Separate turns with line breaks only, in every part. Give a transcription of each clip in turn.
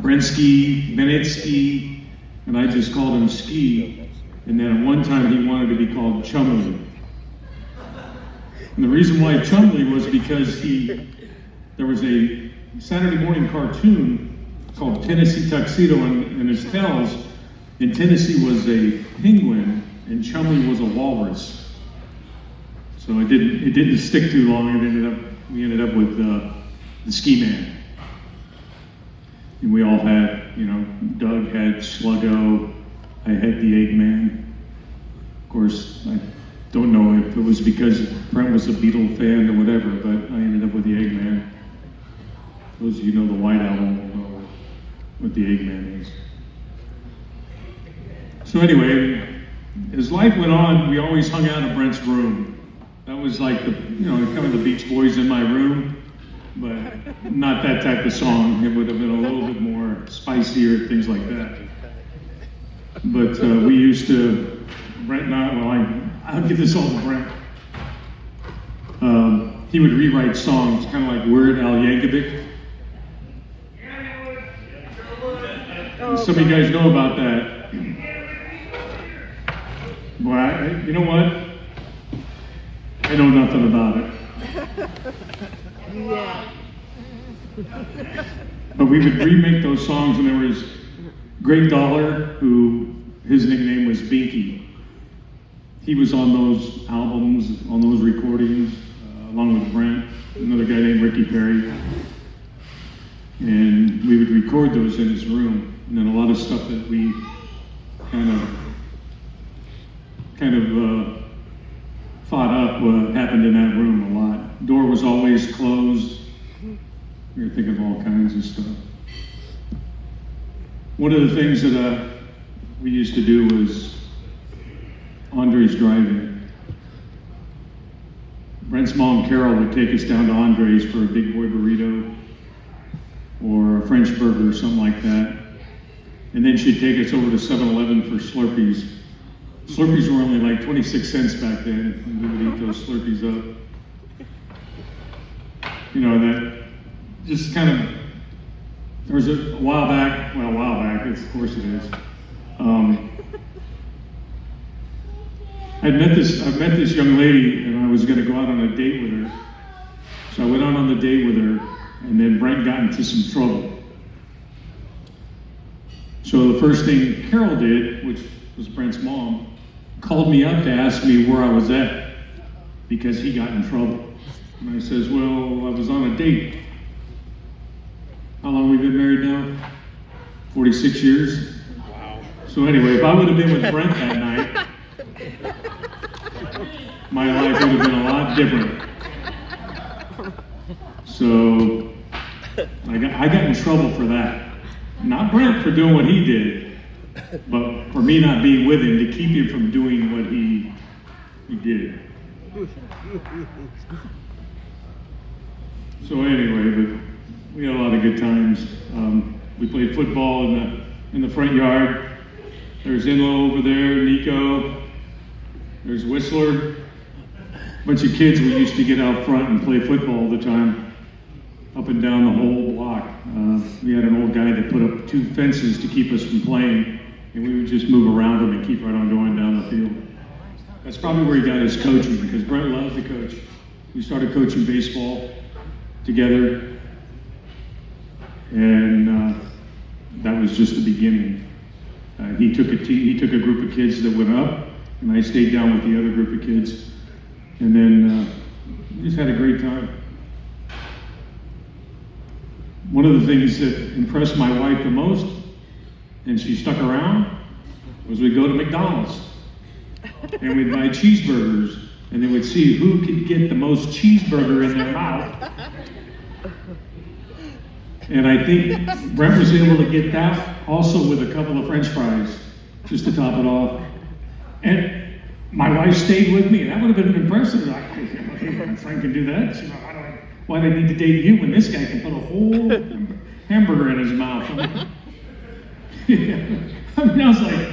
Brentski, Bennettski, and I just called him Ski. And then at one time he wanted to be called Chumley. And the reason why Chumley was because there was a Saturday morning cartoon called Tennessee Tuxedo, and it tells in Tennessee was a penguin and Chumley was a walrus. So it didn't stick too long, and we ended up with the Ski Man. And we all had, Doug had Sluggo, I had the Eggman. Of course, I don't know if it was because Brent was a Beatle fan or whatever, but I ended up with the Eggman. Those of you know the White Album will know what the Eggman is. So anyway, as life went on, we always hung out in Brent's room. That was like kind of the Beach Boys in my room, but not that type of song. It would have been a little bit more spicier, things like that. But we used to, Brent and I, I'll give this all to Brent. He would rewrite songs, kind of like Weird Al Yankovic. Some of you guys know about that. Well, you know what? I know nothing about it.
Yeah.
But we would remake those songs, and there was Greg Dollar, who his nickname was Binky. He was on those albums, on those recordings, along with Brent, another guy named Ricky Perry. And we would record those in his room. And then a lot of stuff that we kind of thought up happened in that room a lot. Door was always closed. We were thinking of all kinds of stuff. One of the things that we used to do was Andre's Drive-In. Brent's mom, Carol, would take us down to Andre's for a big boy burrito or a French burger or something like that. And then she'd take us over to 7-Eleven for Slurpees. Slurpees were only like 26 cents back then, and we would eat those Slurpees up. That just kind of, there was a while back, of course it is. I met this young lady, and I was going to go out on a date with her. So I went out on the date with her, and then Brent got into some trouble. So the first thing Carol did, which was Brent's mom, called me up to ask me where I was at because he got in trouble. And I says, well, I was on a date. How long have we been married now? 46 years? Wow. So anyway, if I would have been with Brent that night, my life would have been a lot different. So I got in trouble for that. Not Brent for doing what he did, but for me not being with him to keep him from doing what he did. So anyway, but we had a lot of good times. We played football in the front yard. There's Inlo over there, Nico. There's Whistler. A bunch of kids we used to get out front and play football all the time, up and down the whole block. We had an old guy that put up 2 fences to keep us from playing, and we would just move around him and keep right on going down the field. That's probably where he got his coaching, because Brent loved to coach. We started coaching baseball together, and that was just the beginning. He took a group of kids that went up, and I stayed down with the other group of kids, and then we just had a great time. One of the things that impressed my wife the most, and she stuck around, was we'd go to McDonald's, and we'd buy cheeseburgers, and they would see who could get the most cheeseburger in their mouth. And I think Brent was able to get that also with a couple of French fries, just to top it off. And my wife stayed with me. That would have been impressive. Like, hey, my friend can do that. She's like, why do I need to date you when this guy can put a whole hamburger in his mouth? I was like,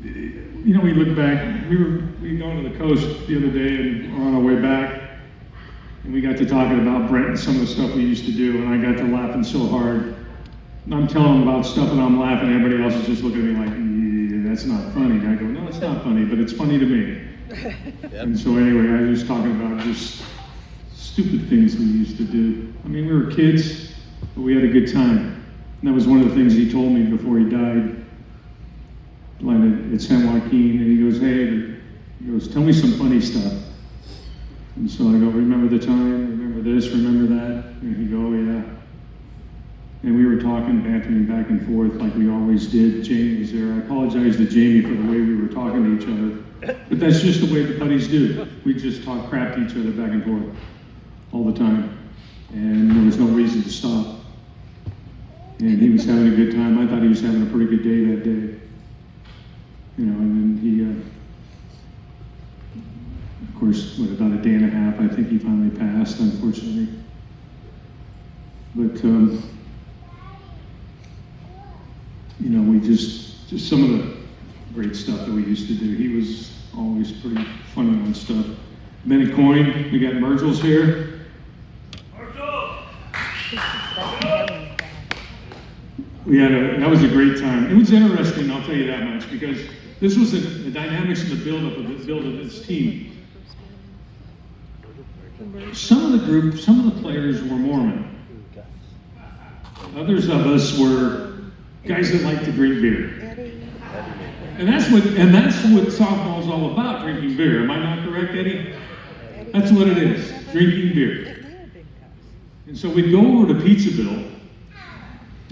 we look back. We were going to the coast the other day, and we're on our way back. And we got to talking about Brent and some of the stuff we used to do, and I got to laughing so hard. I'm telling them about stuff and I'm laughing, everybody else is just looking at me like, yeah, that's not funny. I go, no, it's not funny, but it's funny to me. Yep. And so anyway, I was talking about just stupid things we used to do. I mean, we were kids, but we had a good time. And that was one of the things he told me before he died, landed at San Joaquin, and he goes, hey, he goes, tell me some funny stuff. And so I go, remember the time, remember this, remember that? And he go, oh, yeah. And we were talking, bantering back and forth like we always did. Jamie was there. I apologize to Jamie for the way we were talking to each other. But that's just the way the buddies do. We just talk crap to each other back and forth all the time. And there was no reason to stop. And he was having a good time. I thought he was having a pretty good day that day. You know, and then he, of course, about a day and a half, I think he finally passed, unfortunately. But, you know, we just some of the great stuff that we used to do. He was always pretty funny on stuff. Bennett Coyne, we got Mergles here. That was a great time. It was interesting, I'll tell you that much, because this was the dynamics and the build of this team. Some of the players were Mormon. Others of us were guys that like to drink beer. And that's what softball's all about, drinking beer. Am I not correct, Eddie? That's what it is, drinking beer. And so we'd go over to Pizzaville,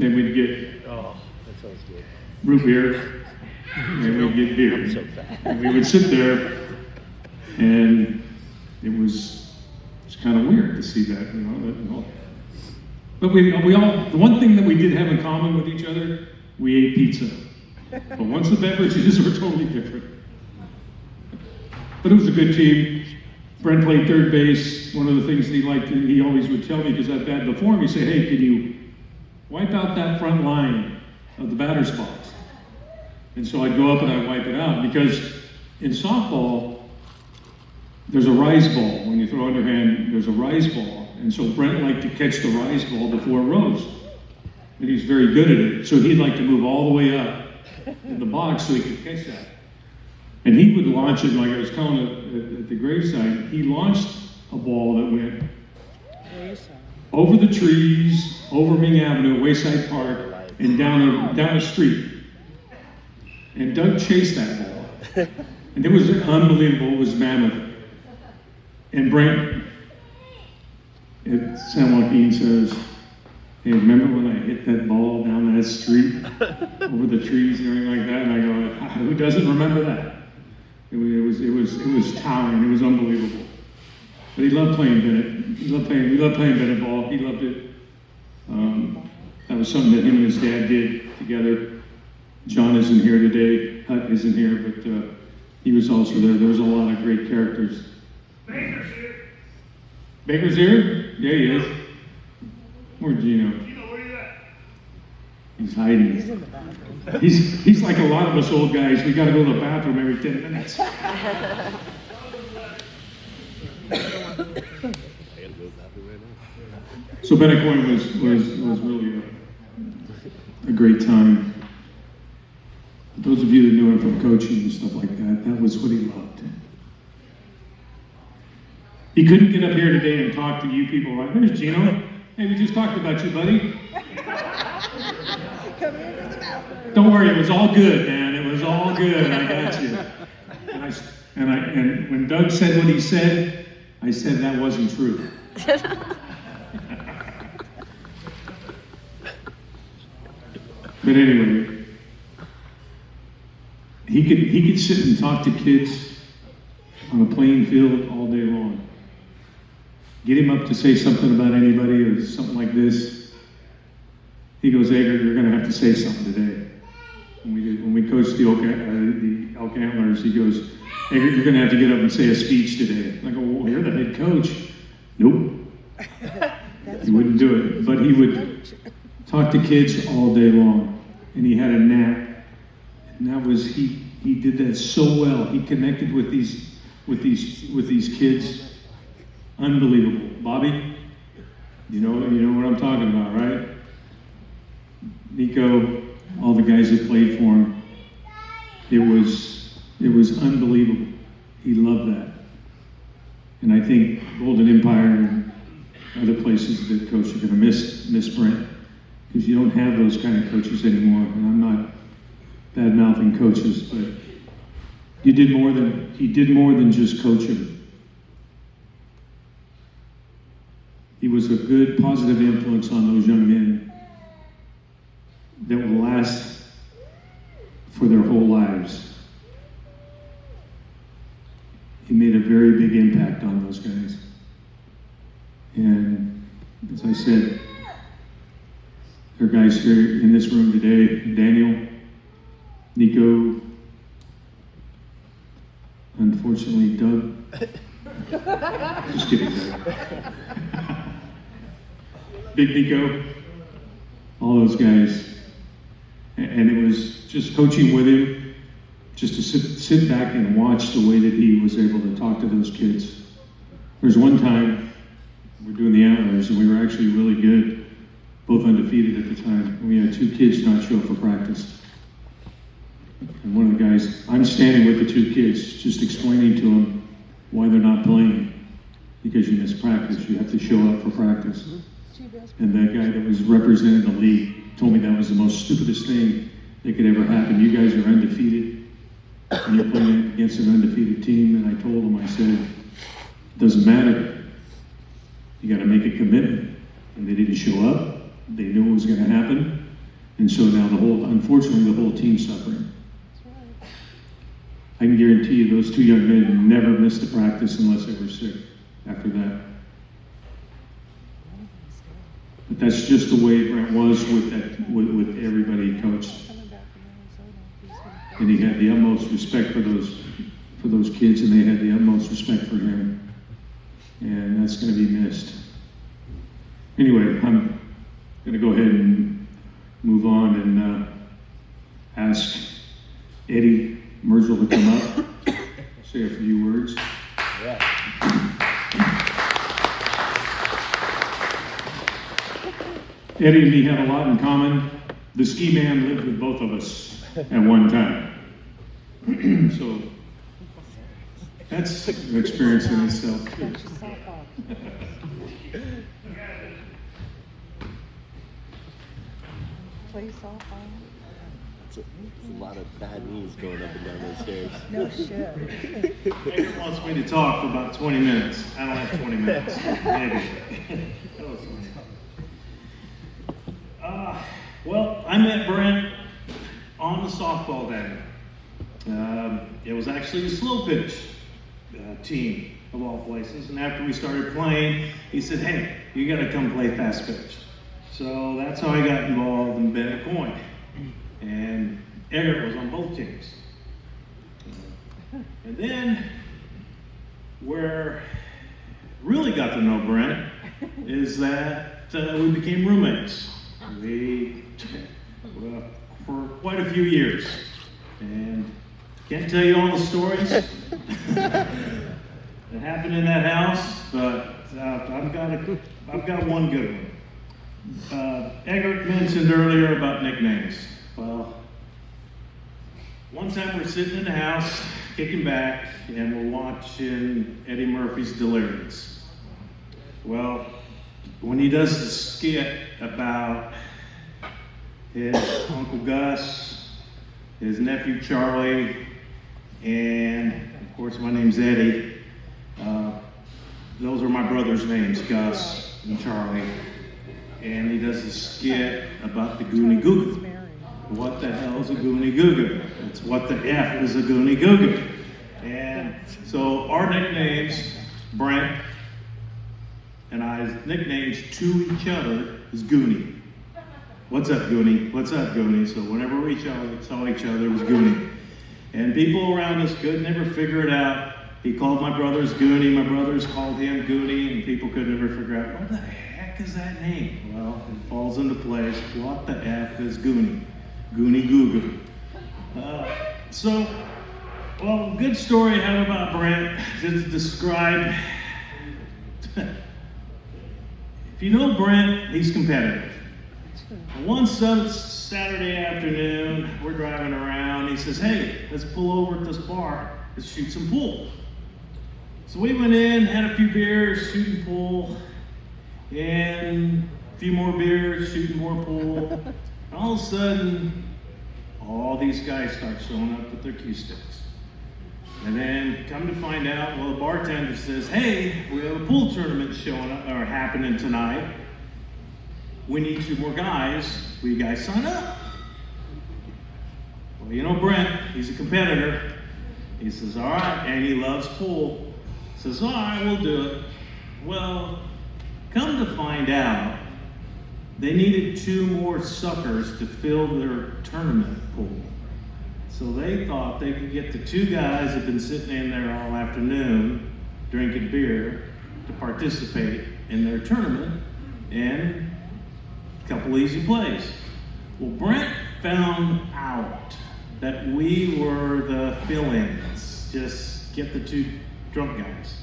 and we'd get root beer, and we'd get beer. And we would sit there, and it was kind of weird to see that, you know. But we all, the one thing that we did have in common with each other, we ate pizza. But once the beverages were totally different. But it was a good team. Brent played third base. One of the things that he always would tell me, because I'd bat before him, he'd say, hey, can you wipe out that front line of the batter's box? And so I'd go up and I'd wipe it out, because in softball, there's a rise ball. When you throw underhand, there's a rise ball. And so Brent liked to catch the rise ball before it rose. And he's very good at it. So he'd like to move all the way up in the box so he could catch that. And he would launch it, like I was telling at the graveside, he launched a ball that went over the trees, over Ming Avenue, Wayside Park, and down a street. And Doug chased that ball. And it was unbelievable. It was mammoth. And Brent at San Joaquin says, hey, remember when I hit that ball down that street over the trees and everything like that? And I go, who doesn't remember that? It was towering. It was unbelievable. But he loved playing Bennett. We loved playing Bennett ball. He loved it. That was something that him and his dad did together. John isn't here today. Hut isn't here, but he was also there. There was a lot of great characters.
Baker's here.
Baker's here? Yeah, he is. Where's Gino?
Gino, where you at?
He's hiding.
He's in the bathroom.
He's like a lot of us old guys. We got to go to the bathroom every 10 minutes. So Bennett Coyne was really a great time. Those of you that knew him from coaching and stuff like that, that was what he loved. He couldn't get up here today and talk to you people. Right? There's Gino. Hey, we just talked about you, buddy. Don't worry, it was all good, man. It was all good. I got you. And when Doug said what he said, I said that wasn't true. But anyway, he could sit and talk to kids on a playing field all day long. Get him up to say something about anybody or something like this. He goes, Edgar, you're going to have to say something today. When we coached the Elk Antlers, he goes, Edgar, you're going to have to get up and say a speech today. And I go, well, you're the head coach. Nope. He wouldn't do it. But he would talk to kids all day long. And he had a knack. And that was, he did that so well. He connected with these kids. Unbelievable. Bobby, you know what I'm talking about, right? Nico, all the guys that played for him, it was unbelievable. He loved that. And I think Golden Empire and other places that coach are going to miss Brent, because you don't have those kind of coaches anymore. And I'm not bad-mouthing coaches, but he did more than just coach him. He was a good, positive influence on those young men that will last for their whole lives. He made a very big impact on those guys. And as I said, there are guys here in this room today, Daniel, Nico, unfortunately Doug. Just kidding, Doug. Big Nico, all those guys. And it was just coaching with him, just to sit back and watch the way that he was able to talk to those kids. There was one time, we were doing the Antlers, and we were actually really good, both undefeated at the time. We had 2 kids not show up for practice. And one of the guys, I'm standing with the 2 kids, just explaining to them why they're not playing. Because you miss practice, you have to show up for practice. And that guy that was representing the league told me that was the most stupidest thing that could ever happen. You guys are undefeated, and you're playing against an undefeated team. And I told him, I said, it doesn't matter. You got to make a commitment. And they didn't show up. They knew it was going to happen. And so now unfortunately, the whole team's suffering. I can guarantee you those 2 young men never missed a practice unless they were sick after that. But that's just the way Brent was with everybody he coached. And he had the utmost respect for those kids, and they had the utmost respect for him. And that's going to be missed. Anyway, I'm going to go ahead and move on and ask Eddie Merzel to come up, say a few words.
Yeah.
Eddie and me have a lot in common. The ski man lived with both of us at one time. So that's an experience in itself.
Play softball.
It's a lot of bad knees going up and down those stairs.
No shit.
Edgar wants me to talk for about 20 minutes. I don't have 20 minutes. Maybe. Well, I met Brent on the softball diamond. It was actually a slow pitch team of all places. And after we started playing, he said, "Hey, you got to come play fast pitch." So that's how I got involved in Bennett Coin. And Eggert was on both teams. And then, where really got to know Brent is that we became roommates. For quite a few years. And can't tell you all the stories that happened in that house, but I've got one good one. Eggert mentioned earlier about nicknames. Well, one time we're sitting in the house, kicking back, and we're watching Eddie Murphy's Delirious. Well, when he does the skit about his Uncle Gus, his nephew Charlie, and of course my name's Eddie. Those are my brother's names, Gus and Charlie. And he does a skit about the Goonie Goo Goo. What the hell is a Goonie Goo Goo? It's what the F is a Goonie Goo Goo. And so our nicknames, Brent and I's nicknames to each other is Goonie. What's up, Goonie? What's up, Goonie? So whenever we saw each other, it was Goonie. And people around us could never figure it out. He called my brothers Goonie, my brothers called him Goonie, and people could never figure out, what the heck is that name? Well, it falls into place. What the F is Goonie? Goonie Goo Goo. Good story I have about Brent, just to describe. If you know Brent, he's competitive. On one Saturday afternoon, we're driving around. He says, hey, let's pull over at this bar. Let's shoot some pool. So we went in, had a few beers, shooting pool, and a few more beers, shooting more pool. And all of a sudden, all these guys start showing up with their cue sticks. And then come to find out, well, the bartender says, hey, we have a pool tournament showing up or happening tonight. We need 2 more guys. Will you guys sign up? Well, you know Brent, he's a competitor. He says, all right, and he loves pool. He says, all right, we'll do it. Well, come to find out, they needed 2 more suckers to fill their tournament pool. So they thought they could get the 2 guys that have been sitting in there all afternoon drinking beer to participate in their tournament and a couple easy plays. Well, Brent found out that we were the fill-ins, just get the 2 drunk guys.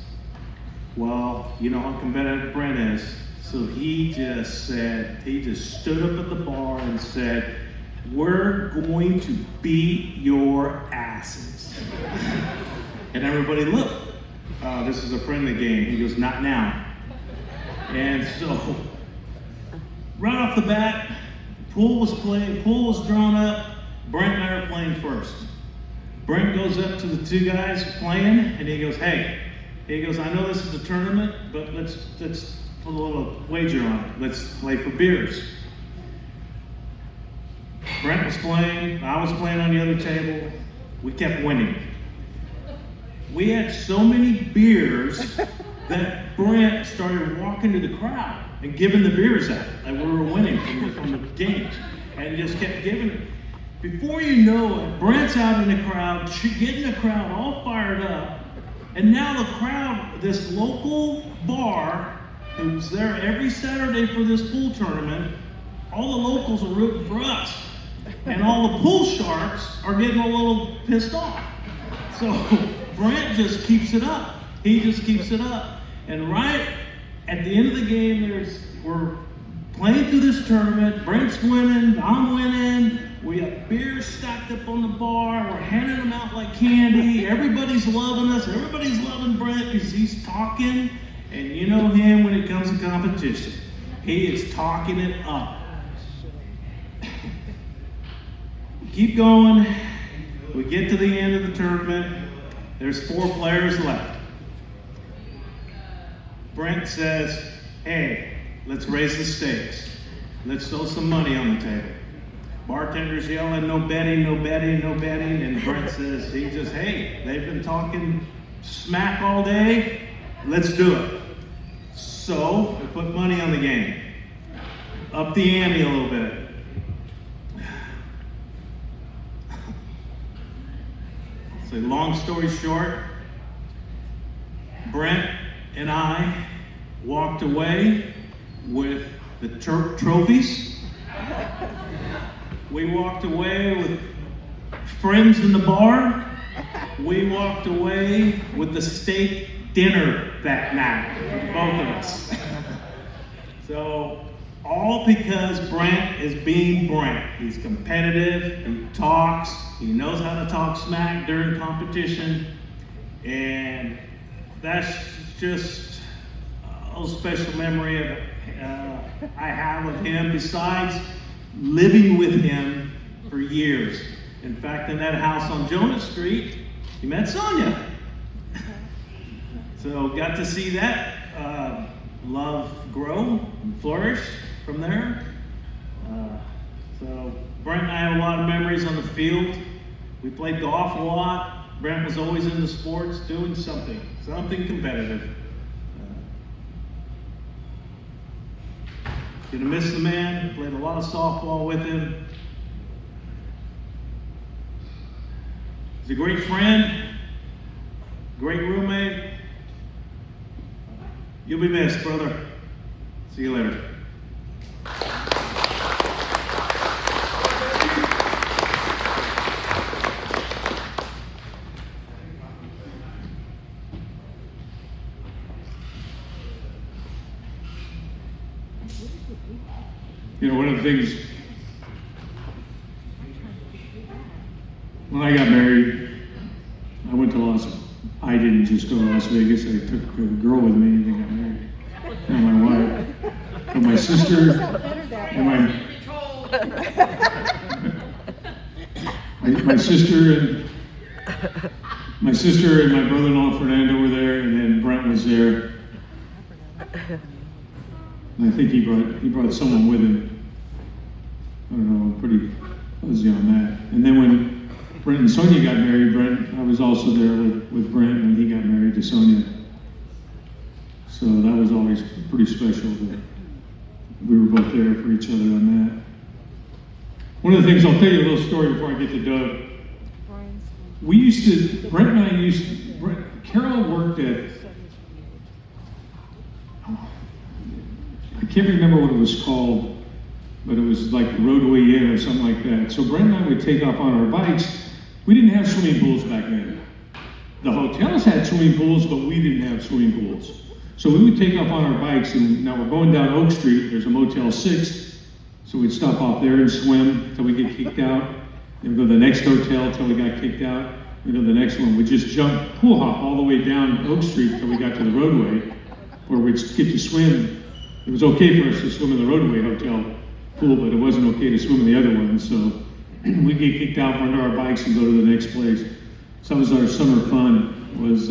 Well, you know how competitive Brent is. So he just stood up at the bar and said, we're going to beat your asses. And everybody looked. This is a friendly game. He goes, not now. And so, right off the bat, pool was drawn up. Brent and I are playing first. Brent goes up to the 2 guys playing, and he goes, hey, I know this is a tournament, but let's put a little wager on it. Let's play for beers. Brent was playing, I was playing on the other table. We kept winning. We had so many beers that Brent started walking to the crowd and giving the beers out, like we were winning from the games, and just kept giving it. Before you know it, Brent's out in the crowd, getting the crowd all fired up, and now the crowd, this local bar, who's there every Saturday for this pool tournament, all the locals are rooting for us. And all the pool sharks are getting a little pissed off. So Brent just keeps it up. He just keeps it up. And right at the end of the game, we're playing through this tournament. Brent's winning, I'm winning. We have beers stacked up on the bar. We're handing them out like candy. Everybody's loving us. Everybody's loving Brent because he's talking. And you know him when it comes to competition. He is talking it up. Keep going. We get to the end of the tournament. There's 4 players left. Brent says, hey, let's raise the stakes. Let's throw some money on the table. Bartender's yelling, no betting, no betting, no betting. And Brent says, hey, they've been talking smack all day. Let's do it. So we put money on the game. Up the ante a little bit. So long story short, Brent and I walked away with the trophies. We walked away with friends in the bar. We walked away with the steak dinner that night, both of us. So, all because Brent is being Brent. He's competitive, he talks, he knows how to talk smack during competition, and that's just a special memory I have of him, besides living with him for years. In fact, in that house on Jonas Street, he met Sonia. So got to see that love grow and flourish from there. So Brent and I have a lot of memories on the field. We played golf a lot. Brent was always in the sports, doing something competitive. Gonna miss the man. Played a lot of softball with him. He's a great friend, great roommate. You'll be missed, brother. See you later. You know, one of the things when I got married, I didn't just go to Las Vegas. I took a girl with me and we got married. And my wife. But my sister and my sister and my brother-in-law Fernando were there, and then Brent was there. And I think he brought someone with him. I don't know, I'm pretty fuzzy on that. And then when Brent and Sonia got married, I was also there with Brent when he got married to Sonia. So that was always pretty special that we were both there for each other on that. One of the things, I'll tell you a little story before I get to Doug. Carol worked at, I can't remember what it was called, but it was like the Roadway Inn or something like that. So Brent and I would take off on our bikes. We didn't have swimming pools back then. The hotels had swimming pools, but we didn't have swimming pools. So we would take off on our bikes, and now we're going down Oak Street. There's a Motel 6, so we'd stop off there and swim until we get kicked out. Then we'd go to the next hotel until we got kicked out. We'd go to the next one. We'd just jump, pool hop all the way down Oak Street until we got to the roadway, where we'd get to swim. It was okay for us to swim in the roadway hotel pool, but it wasn't okay to swim in the other one. So we'd get kicked out, run to our bikes, and go to the next place. So that was our summer fun, was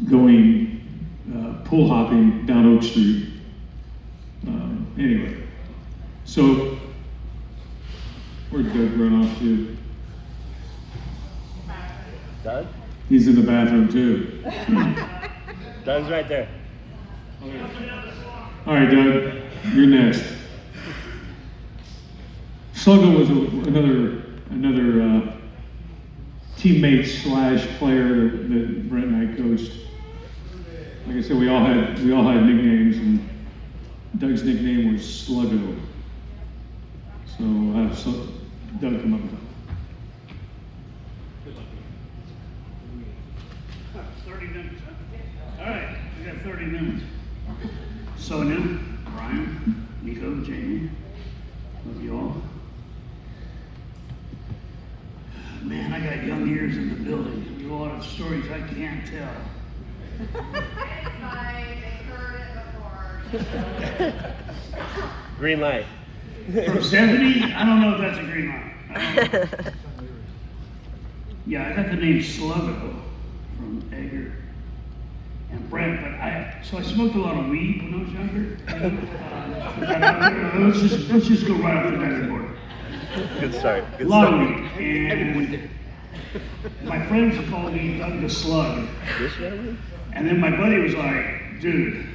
going pool hopping down Oak Street. Anyway, so where'd Doug run off to?
Doug?
He's in the bathroom too.
Doug's right there.
All right, Doug, you're next. Sluggo was another teammate / player that Brent and I coached. Like I said, we all had nicknames, and Doug's nickname was Sluggo. So I'll have Doug come up and talk.
30 minutes, huh? All right, we got 30 minutes. Sonia, Brian, Nico, Jamie, love you all. Man, I got young ears in the building. You all have stories I can't tell.
It's fine, they heard it before.
Green light.
From 70? I don't know if that's a green light. Yeah, I got the name Sluggo from Edgar and Brent, but I smoked a lot of weed when I was younger. Let's just go right off the diving board.
Good start.
A lot of weed. And my friends called me Doug the Slug. And then my buddy was like, dude,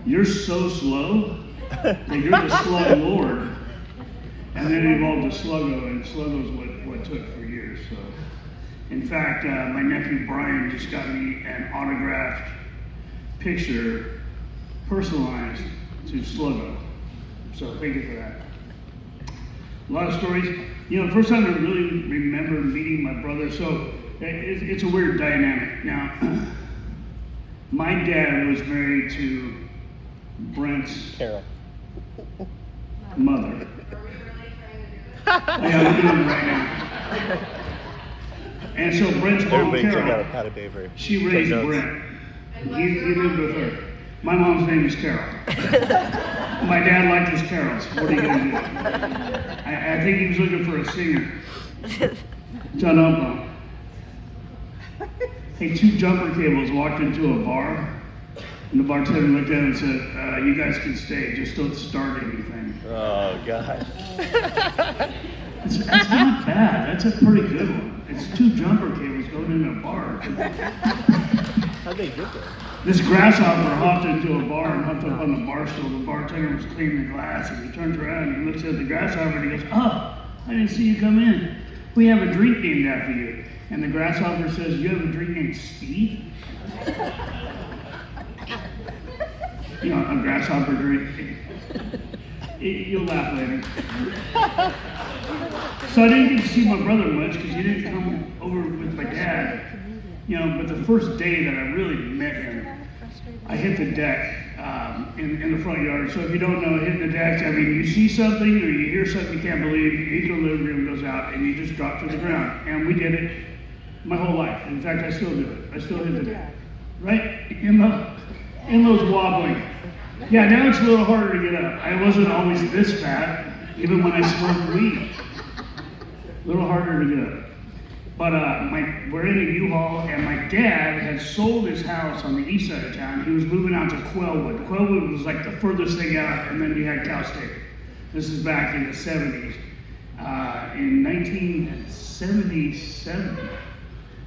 you're so slow that you're the Slug Lord. And then it evolved to Sluggo, and Sluggo's what took for years. So, in fact, my nephew Brian just got me an autographed picture, personalized to Sluggo. So thank you for that. A lot of stories. You know, the first time I really remember meeting my brother, so it's a weird dynamic. Now, my dad was married to Brent's
Carol.
mother. Yeah, we're doing it right now. And so Brent's mom,
Everybody check out
Carol,
Pat of Paper.
she raised Brent. He lived with her. My mom's name is Carol. My dad liked his carols. What are you going to do? I think he was looking for a singer. John Umpo. Hey, 2 jumper cables walked into a bar, and the bartender looked at him and said, you guys can stay, just don't start anything.
Oh, God.
That's not bad. That's a pretty good one. It's 2 jumper cables going into a bar.
How'd they get there?
This grasshopper hopped into a bar and hopped up on the bar stool. The bartender was cleaning the glass, and he turns around and he looks at the grasshopper and he goes, oh, I didn't see you come in. We have a drink named after you. And the grasshopper says, you have a drink named Steve? You know, a grasshopper drink. You'll laugh later. So I didn't get to see my brother much because he didn't come over with my dad. You know, but the first day that I really met him, I hit the deck. in the front yard. So if you don't know, hitting the deck, I mean, you see something or you hear something you can't believe, your equilibrium goes out and you just drop to the ground. And we did it my whole life. In fact, I still do it. I still hit the deck. Right? In those wobbling. Yeah, now it's a little harder to get up. I wasn't always this fat, even when I smoked weed. A little harder to get up. But we're in a U-Haul, and my dad had sold his house on the east side of town. He was moving out to Quellwood. Quellwood was like the furthest thing out, and then we had Cal State. This is back in the 70s, in 1977.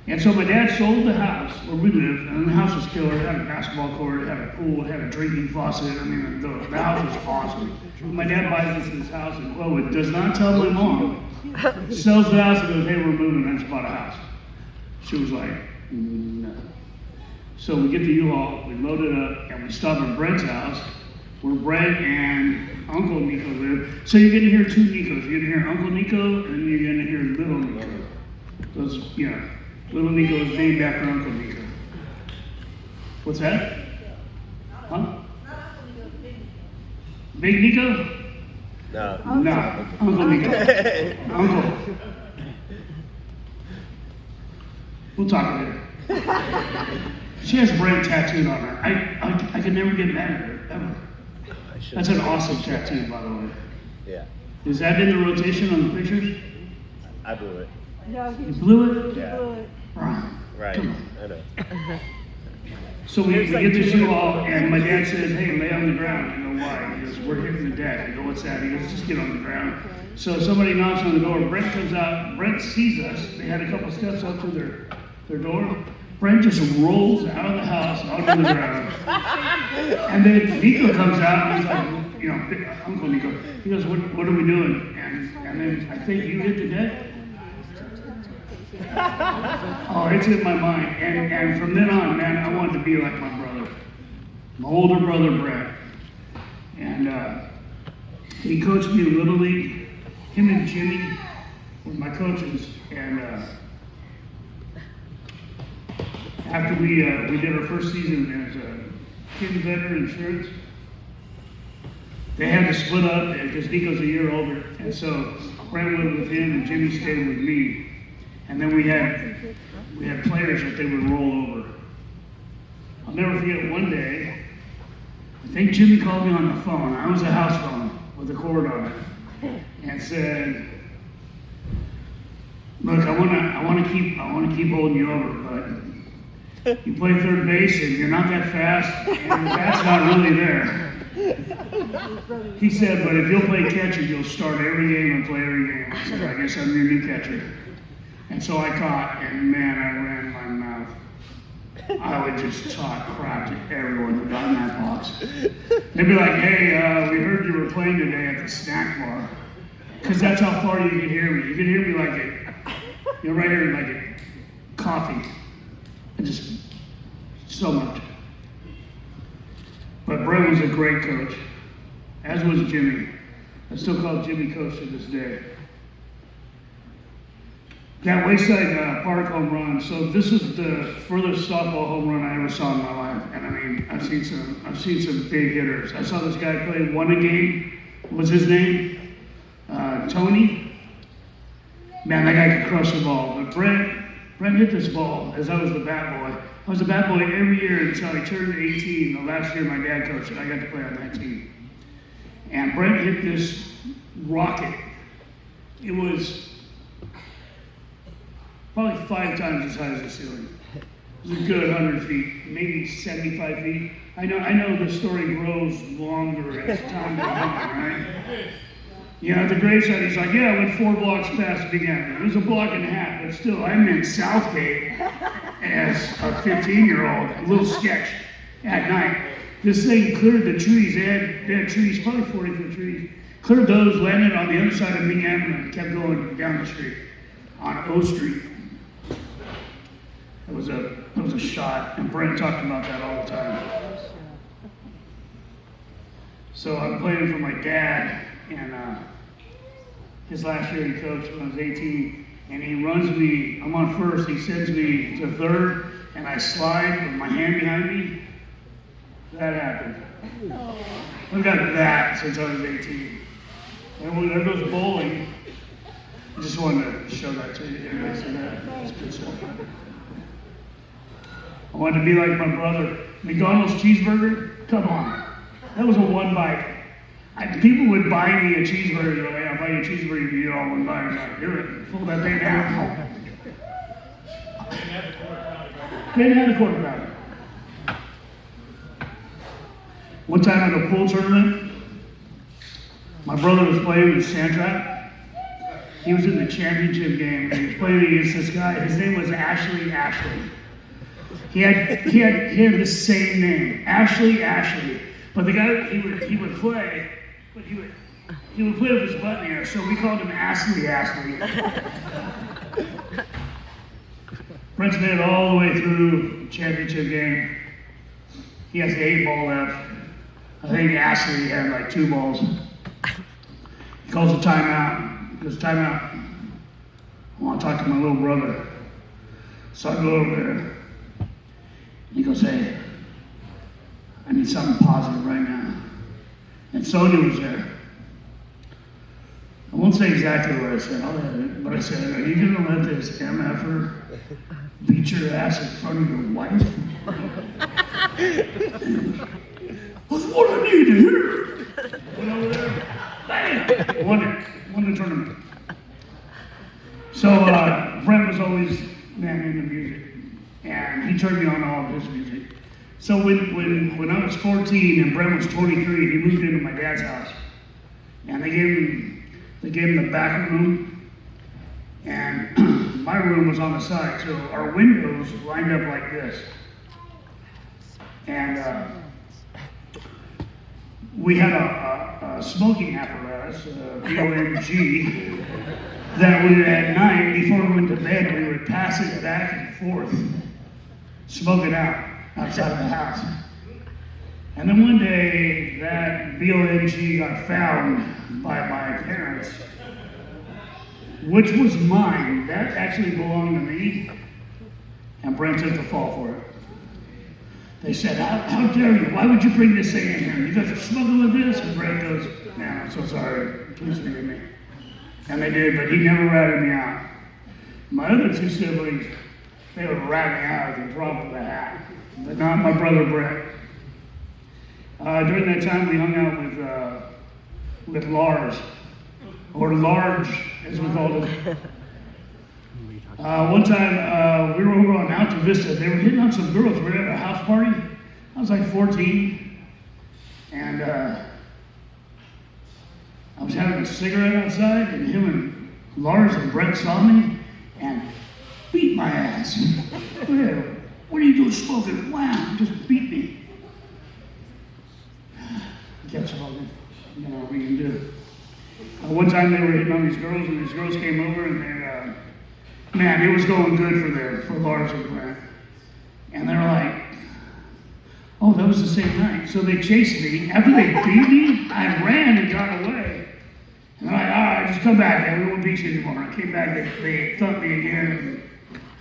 And so my dad sold the house where we lived, and the house was killer. It had a basketball court, it had a pool, it had a drinking faucet. I mean, the house was awesome. My dad buys this house in Quellwood, does not tell my mom. Sells the house and goes, hey, we're moving, I just bought a house. She was like, no. So we get the U-Haul, we load it up, and we stop at Brent's house, where Brent and Uncle Nico live. So you're gonna hear two Nicos. You're gonna hear Uncle Nico, and then you're gonna hear Little Nico. Those, Little Nico is named after Uncle Nico. What's that? Huh? Big Nico?
No.
No, Uncle Nico. Uncle. We'll talk later. She has Brent tattooed on her. I could never get mad at her, ever. That's an awesome tattoo, by the way.
Yeah.
Is that in the rotation on the pictures?
I blew it.
No,
You blew it?
Yeah.
Right.
Right.
Come on.
I know.
So we get this U-Haul, and my dad says, hey, lay on the ground. I go, why? He goes, we're hitting the deck. I go, what's that? He goes, just get on the ground. So somebody knocks on the door. Brent comes out. Brent sees us. They had a couple steps up to their door. Brent just rolls out of the house, onto the ground. And then Nico comes out, and he's like, Uncle Nico. He goes, what are we doing? And then I think you hit the deck. Oh, it's in my mind. And from then on, man, I wanted to be like my brother. My older brother, Brent. And he coached me in Little League. Him and Jimmy were my coaches. And after we did our first season as King Veteran Insurance, they had to split up because Nico's a year older. And so Brent went with him and Jimmy stayed with me. And then we had players that they would roll over. I'll never forget one day, I think Jimmy called me on the phone. I was a house phone with a cord on it, and said, look, I wanna keep holding you over, but you play third base and you're not that fast, and the bat's not really there. He said, but if you'll play catcher, you'll start every game and play every game. I said, I guess I'm your new catcher. And so I caught, and man, I ran my mouth. I would just talk crap to everyone who got in that box. They'd be like, hey, we heard you were playing today at the snack bar. Because that's how far you could hear me. You could hear me like right here, like a coffee. And just so much. But Brent was a great coach, as was Jimmy. I still call Jimmy coach to this day. That Wayside Park home run. So this is the furthest softball home run I ever saw in my life. And I mean, I've seen some big hitters. I saw this guy play, won a game. What's his name? Tony. Man, that guy could crush the ball. But Brent hit this ball as I was the bat boy. I was a bat boy every year until I turned 18. The last year my dad coached, I got to play on that team. And Brent hit this rocket. It was probably 5 times as high as the ceiling. It was a good 100 feet, maybe 75 feet. I know the story grows longer as time goes on, right? At the graveside, he's like, yeah, I went 4 blocks past the beginning. It was a block and a half, but still, I'm in Southgate as a 15-year-old, a little sketch at night. This thing cleared the trees. They had trees, probably 40-foot trees. Cleared those, landed on the other side of Ming Avenue, and kept going down the street on O Street. It was a shot, and Brent talked about that all the time. So I'm playing for my dad, and his last year he coached when I was 18, and he runs me, I'm on first, he sends me to third, and I slide with my hand behind me. That happened. I've got that since I was 18. And when there goes bowling, I just wanted to show that to you. Everybody see that? It's good stuff. I wanted to be like my brother. McDonald's cheeseburger? Come on. That was a one bite. People would buy me a cheeseburger. They're like, I'll buy you a cheeseburger, you eat all one bite. I'm like, do it. Pull that thing down. Didn't have a quarter pounder. One time at a pool tournament, my brother was playing with Sandtrap. He was in the championship game, and he was playing against this guy. His name was Ashley. He had the same name, Ashley. But the guy he would play, but he would play with his butt in the air, so we called him Ashley. Brent's made it all the way through the championship game. He has 8 ball left. I think Ashley had like 2 balls. He calls a timeout. He goes, timeout. I want to talk to my little brother. So I go over there. He goes, hey, I need something positive right now. And Sonia was there. I won't say exactly what I said, but I said, are you going to let this MFer beat your ass in front of your wife? That's what I need to hear. Went over there, bam, won the tournament. So Brent was always into music, and he turned me on all of his music. So when I was 14 and Brent was 23, he moved into my dad's house, and they gave him the back room, and my room was on the side, so our windows lined up like this, and we had a smoking apparatus, BOMG, that we at night, before we went to bed, we would pass it back and forth, smoke it out outside of the house. And then one day, that BOMG got found by my parents, which was mine. That actually belonged to me, and Brent took the fall for it. They said, how dare you? Why would you bring this thing in here? You guys are smuggling with this? And Brent goes, man, I'm so sorry. Please forgive me. And they did, but he never ratted me out. My other 2 siblings, they would rat me out if they dropped the hat, but not my brother Brent. During that time, we hung out with Lars, or Large, as we called him. One time, we were over on Alta Vista. They were hitting on some girls. We were at a house party. I was like 14, and I was having a cigarette outside, and him and Lars and Brent saw me and beat my ass. What are you doing smoking? Wow, just beat me. Kept smoking. You know what we can do. One time they were hitting on these girls, and these girls came over, and they, man, it was going good for Lars and Brent. And they're like, oh, that was the same night. So they chased me. After they beat me, I ran and got away. And they're like, all right, just come back, man. We won't beat you anymore. I came back, they thumped me again.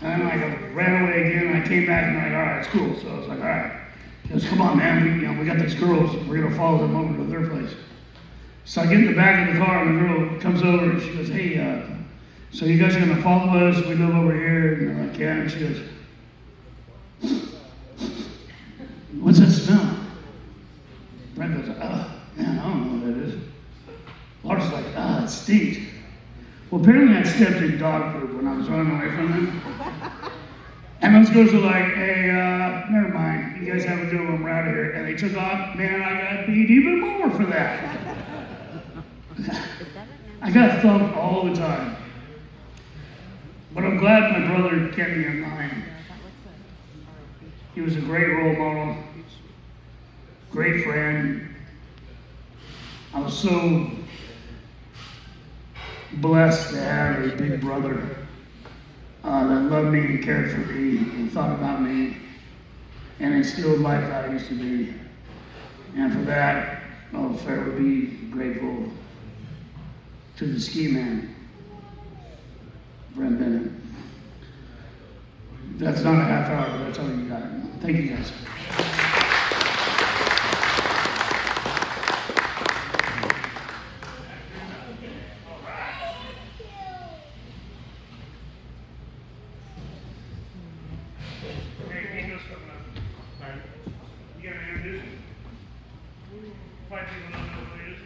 And then I ran away again, and I came back, and they're like, all right, it's cool. So I was like, all right. He goes, come on, man. We got these girls. We're going to follow them over to their place. So I get in the back of the car, and the girl comes over, and she goes, hey, so you guys are going to follow us? We live over here. And they're like, yeah. And she goes, what's that smell? Brent goes, man, I don't know what that is. Lars is like, it stinks. Well, apparently I stepped in dog poop when I was running away from them. And those girls were like, hey, never mind. You guys have a good one. We're out of here. And they took off. Man, I got beat even more for that. I got thumped all the time. But I'm glad my brother kept me in line. He was a great role model, great friend. I was so blessed to have a big brother that loved me and cared for me and thought about me and instilled life values to me. And for that, I'll forever be grateful to the ski man, Brent Bennett. That's not a half hour, but that's all you got. Thank you guys.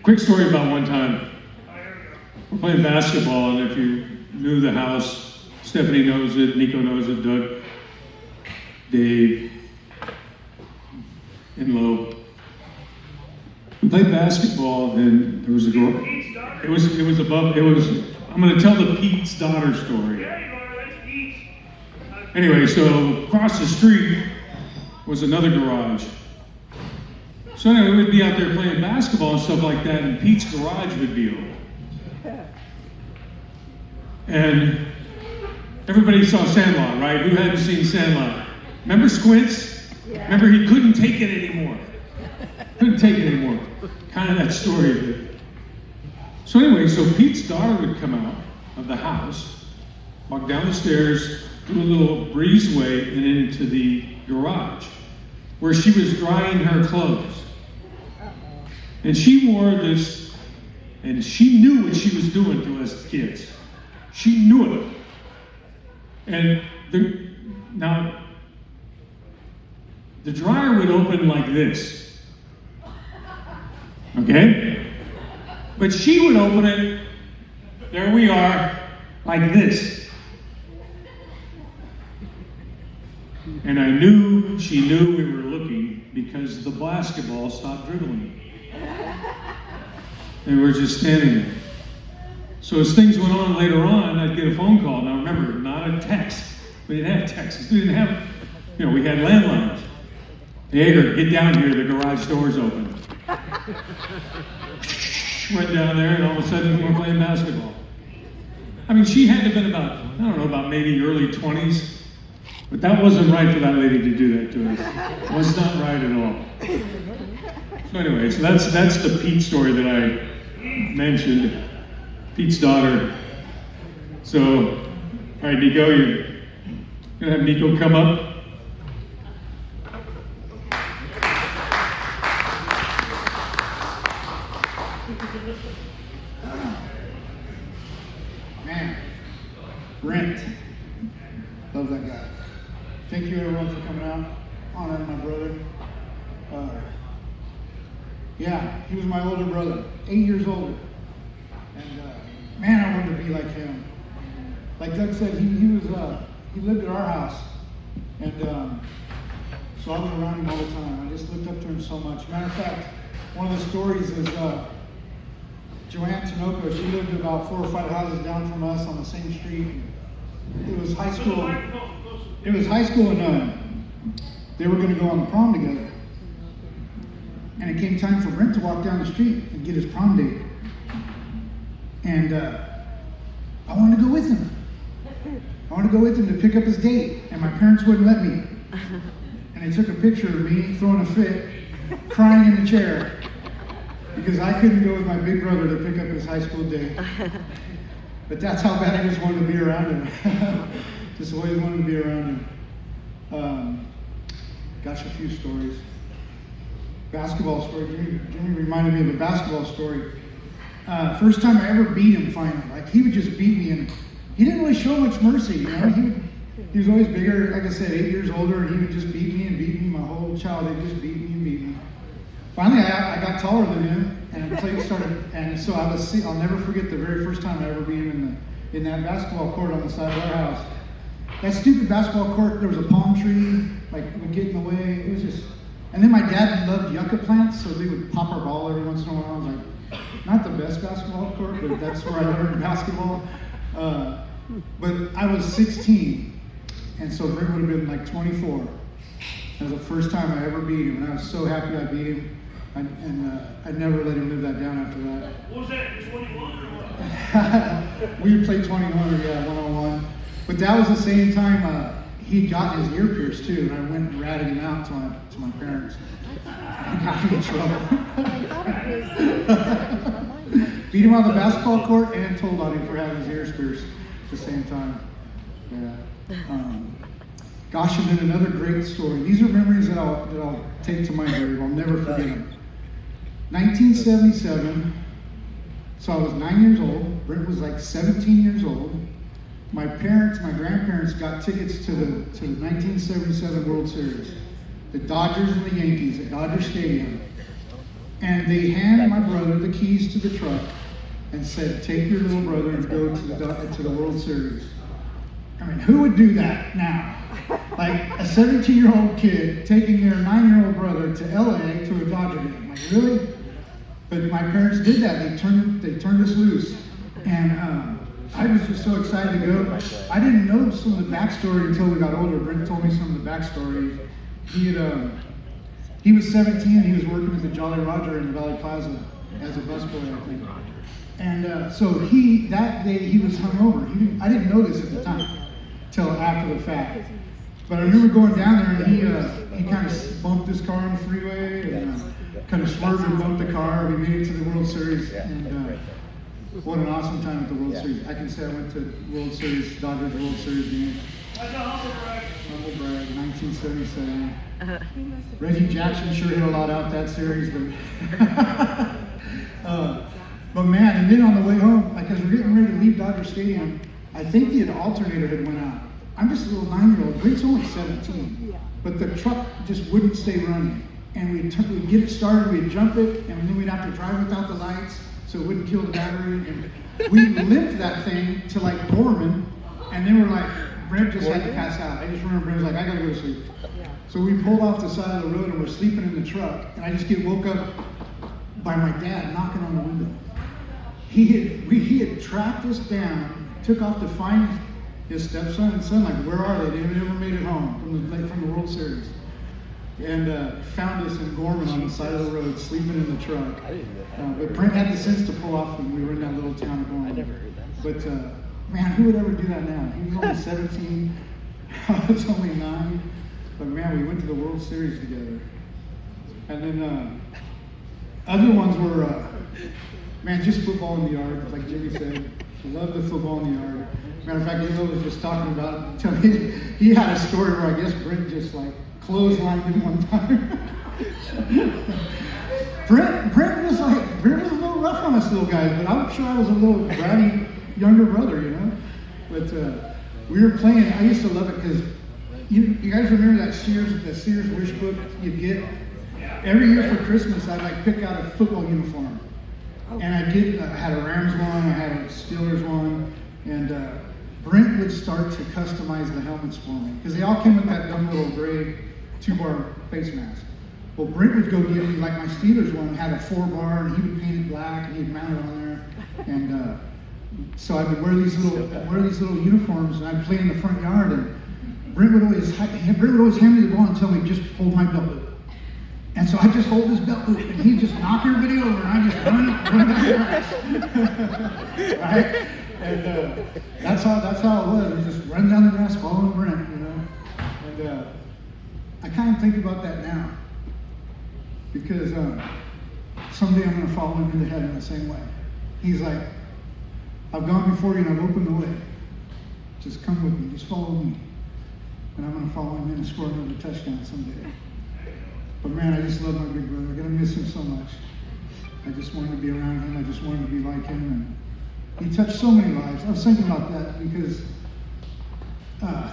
Quick story about one time. We're playing basketball, and if you knew the house, Stephanie knows it, Nico knows it, Doug, Dave, and Lo. We played basketball, and there was a girl. It was above. I'm going to tell the Pete's daughter story. Anyway, so across the street was another garage. So anyway, we'd be out there playing basketball and stuff like that, and Pete's garage would be open. And everybody saw Sandlot, right? Who hadn't seen Sandlot? Remember Squints?
Yeah.
Remember he couldn't take it anymore. Couldn't take it anymore. Kind of that story of it. So anyway, so Pete's daughter would come out of the house, walk down the stairs, do a little breezeway, and into the garage, where she was drying her clothes. And she wore this, and she knew what she was doing to us kids. She knew it. And now, the dryer would open like this. Okay? But she would open it, there we are, like this. And I knew she knew we were looking because the basketball stopped dribbling. And we were just standing there. So as things went on later on, I'd get a phone call. Now remember, not a text. We didn't have texts. We didn't have, we had landlines. Hey, Edgar, get down here. The garage door's open. Went down there, and all of a sudden we were playing basketball. I mean, she had to have been about maybe early 20s. But that wasn't right for that lady to do that to us. It was not right at all. So anyway, so that's the Pete story that I mentioned. Pete's daughter. So, all right, Nico, you're gonna have Nico come up.
Man, Brent, love that guy. Thank you everyone for coming out, honoring my brother. Yeah, he was my older brother, 8 years older. And man, I wanted to be like him. Like Doug said, he lived at our house. And so I was around him all the time. I just looked up to him so much. Matter of fact, one of the stories is Joanne Tinoco. She lived about 4 or 5 houses down from us on the same street. It was high school. And they were going to go on the prom together. And it came time for Brent to walk down the street and get his prom date. And I wanted to go with him. I wanted to go with him to pick up his date. And my parents wouldn't let me. And they took a picture of me throwing a fit, crying in the chair, because I couldn't go with my big brother to pick up his high school date. But that's how bad I just wanted to be around him. Just always wanted to be around him. Gosh, a few stories. Basketball story. Jimmy reminded me of a basketball story. First time I ever beat him finally. Like, he would just beat me, and he didn't really show much mercy, He was always bigger, like I said, 8 years older, and he would just beat me and beat me. My whole childhood just beat me and beat me. Finally, I got taller than him, and so I'll never forget the very first time I ever beat him in that basketball court on the side of our house. That stupid basketball court, there was a palm tree, like, would get in the way. It was just, and then my dad loved yucca plants, so they would pop our ball every once in a while. I was like, not the best basketball court, but that's where I learned basketball. But I was 16, and so Brent would have been like 24. That was the first time I ever beat him, and I was so happy I beat him. I never let him live that down after that.
What was that, 21 or what?
We would play 21 or 1-on-1. But that was the same time he'd gotten his ear pierced too, and I went and ratted him out to my parents. I got him in trouble. Beat him on the basketball court and told on him for having his ears pierced at the same time. Yeah. Gosh, and then another great story. These are memories that I'll take to my grave. I'll never forget them. 1977. So I was 9 years old. Brent was like 17 years old. My grandparents got tickets to the 1977 World Series. The Dodgers and the Yankees at Dodger Stadium. And they hand my brother the keys to the truck and said, take your little brother and go to the World Series. I mean, who would do that now? Like a 17-year-old kid taking their 9-year-old brother to LA to a Dodger game. Like, really? But my parents did that. They turned us loose. And I was just so excited to go. I didn't know some of the backstory until we got older. Brent told me some of the backstory. He was 17. He was working at the Jolly Roger in the Valley Plaza as a busboy, I think. And so that day he was hungover. I didn't know this at the time till after the fact. But I remember going down there and he kind of bumped his car on the freeway and kind of swerved and bumped the car. We made it to the World Series, and what an awesome time at the World Series. I can say I went to World Series, Dodgers World Series game. Humble brag, 1977. Reggie Jackson sure hit a lot out that series, but man, and then on the way home, like as we're getting ready to leave Dodger Stadium, I think the alternator had went out. I'm just a little 9-year-old. Brent's only 17, but the truck just wouldn't stay running. And we'd get it started, we'd jump it, and then we'd have to drive without the lights so it wouldn't kill the battery. And we limped that thing to like Gorman, and then we're like, Brent just had to pass out. I just remember Brent was like, I gotta go to sleep. So we pulled off the side of the road and we're sleeping in the truck, and I just get woke up by my dad knocking on the window. He had tracked us down, took off to find his stepson and son, like, where are they? They never made it home from the World Series. And found us in Gorman on the side of the road, sleeping in the truck. But Brent had the sense to pull off when we were in that little town of Gorman. I never heard that. But man, who would ever do that now? He was only 17, I was only 9. But man, we went to the World Series together. And then other ones were, man, just football in the yard, like Jimmy said. Love the football in the yard. Matter of fact, Lilo was just talking about, he had a story where I guess Brent just like clotheslined him one time. Brent was a little rough on us little guys, but I'm sure I was a little bratty younger brother, you know. But we were playing. I used to love it because you guys remember that Sears wish book you'd get every year for Christmas. I'd like pick out a football uniform, and I had a Rams one, I had a Steelers one, and Brent would start to customize the helmets for me because they all came with that dumb little gray 2-bar face mask. Well, Brent would go get me, like my Steelers one had a 4-bar, and he would paint it black, and he'd mount it on there. And so I would wear these little uniforms, and I'd play in the front yard. And Brent would always hand me the ball and tell me, just hold my belt loop. And so I just hold his belt loop, and he'd just knock everybody over, and I just run down the grass. Right? And that's how it was. We just run down the grass, following Brent, you know. And I kind of think about that now. Because someday I'm going to follow him into heaven the same way. He's like, I've gone before you and I've opened the way. Just come with me, just follow me. And I'm going to follow him in and score another touchdown someday. But man, I just love my big brother. I'm going to miss him so much. I just wanted to be around him. I just wanted to be like him. And he touched so many lives. I was thinking about that because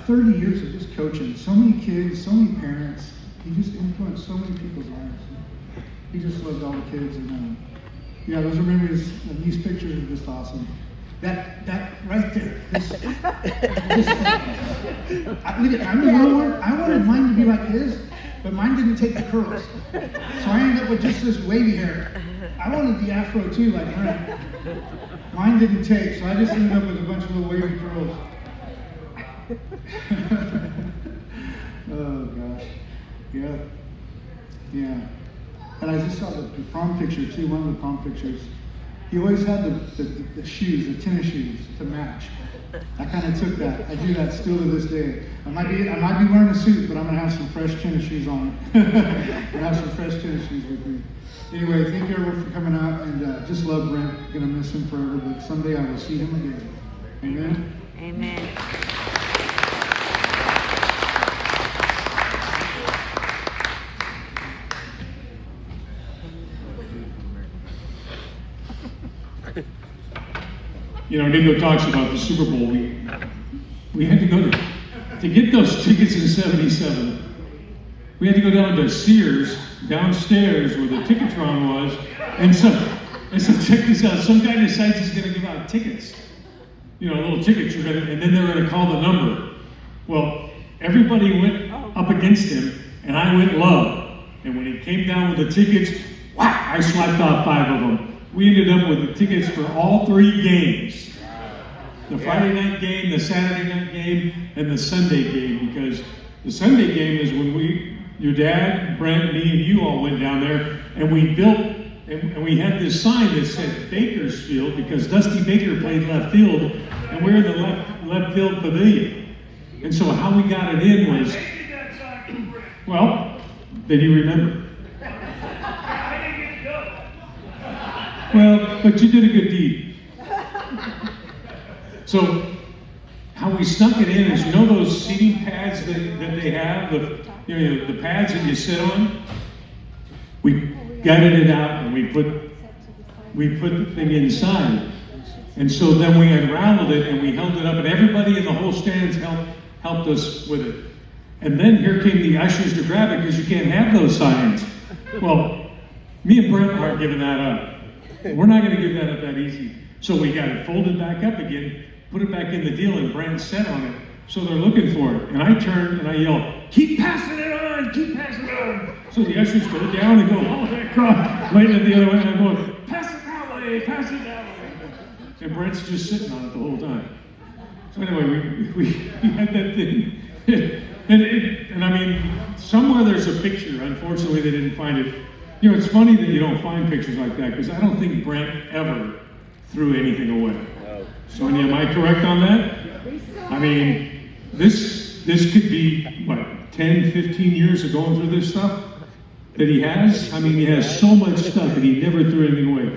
30 years of just coaching, so many kids, so many parents. He just influenced so many people's lives. He just loved all the kids, and yeah, those memories. And these pictures are just awesome. That right there. I wanted mine to be like his, but mine didn't take the curls, so I ended up with just this wavy hair. I wanted the afro too, like Brent. Mine didn't take, so I just ended up with a bunch of little wavy curls. Oh gosh, yeah. And I just saw the prom picture too, one of the prom pictures. He always had the shoes, the tennis shoes to match. I kind of took that. I do that still to this day. I might be wearing a suit, but I'm going to have some fresh tennis shoes on. I'm going to have some fresh tennis shoes with me. Anyway, thank you everyone for coming out, and just love Brent. Going to miss him forever, but someday I will see him again. Amen?
Amen.
You know, Nico talks about the Super Bowl. We had to go to get those tickets in '77. we had to go down to Sears, downstairs where the Ticketron was, and so check this out, some guy decides he's gonna give out tickets. Little tickets, and then they're gonna call the number. Well, everybody went up against him, and I went low. And when he came down with the tickets, whack, I swiped off 5 of them. We ended up with the tickets for all 3 games. The Friday night game, the Saturday night game, and the Sunday game, because the Sunday game is when your dad, Brent, me, and you all went down there, and we built, and we had this sign that said Bakersfield, because Dusty Baker played left field, and we're in the left field pavilion. And so how we got it in was, well, then you remember. Well, but you did a good deed. So, how we snuck it in is, those seating pads that they have, the pads that you sit on? We gutted it out and we put the thing inside. And so then we unraveled it and we held it up, and everybody in the whole stands helped us with it. And then here came the ushers to grab it because you can't have those signs. Well, me and Brent aren't giving that up. We're not going to give that up that easy. So we got it folded back up again, put it back in the deal, and Brent sat on it. So they're looking for it. And I turned and I yelled, "Keep passing it on! Keep passing it on!" So the ushers go down and go all the way across, right at the other way, and I'm going, "Pass it that way! Pass it that way!" And Brent's just sitting on it the whole time. So anyway, we had that thing. And I mean, somewhere there's a picture. Unfortunately, they didn't find it. It's funny that you don't find pictures like that, because I don't think Brent ever threw anything away. No. Sonia, am I correct on that? I mean, this could be, 10, 15 years of going through this stuff that he has? I mean, he has so much stuff, and he never threw anything away.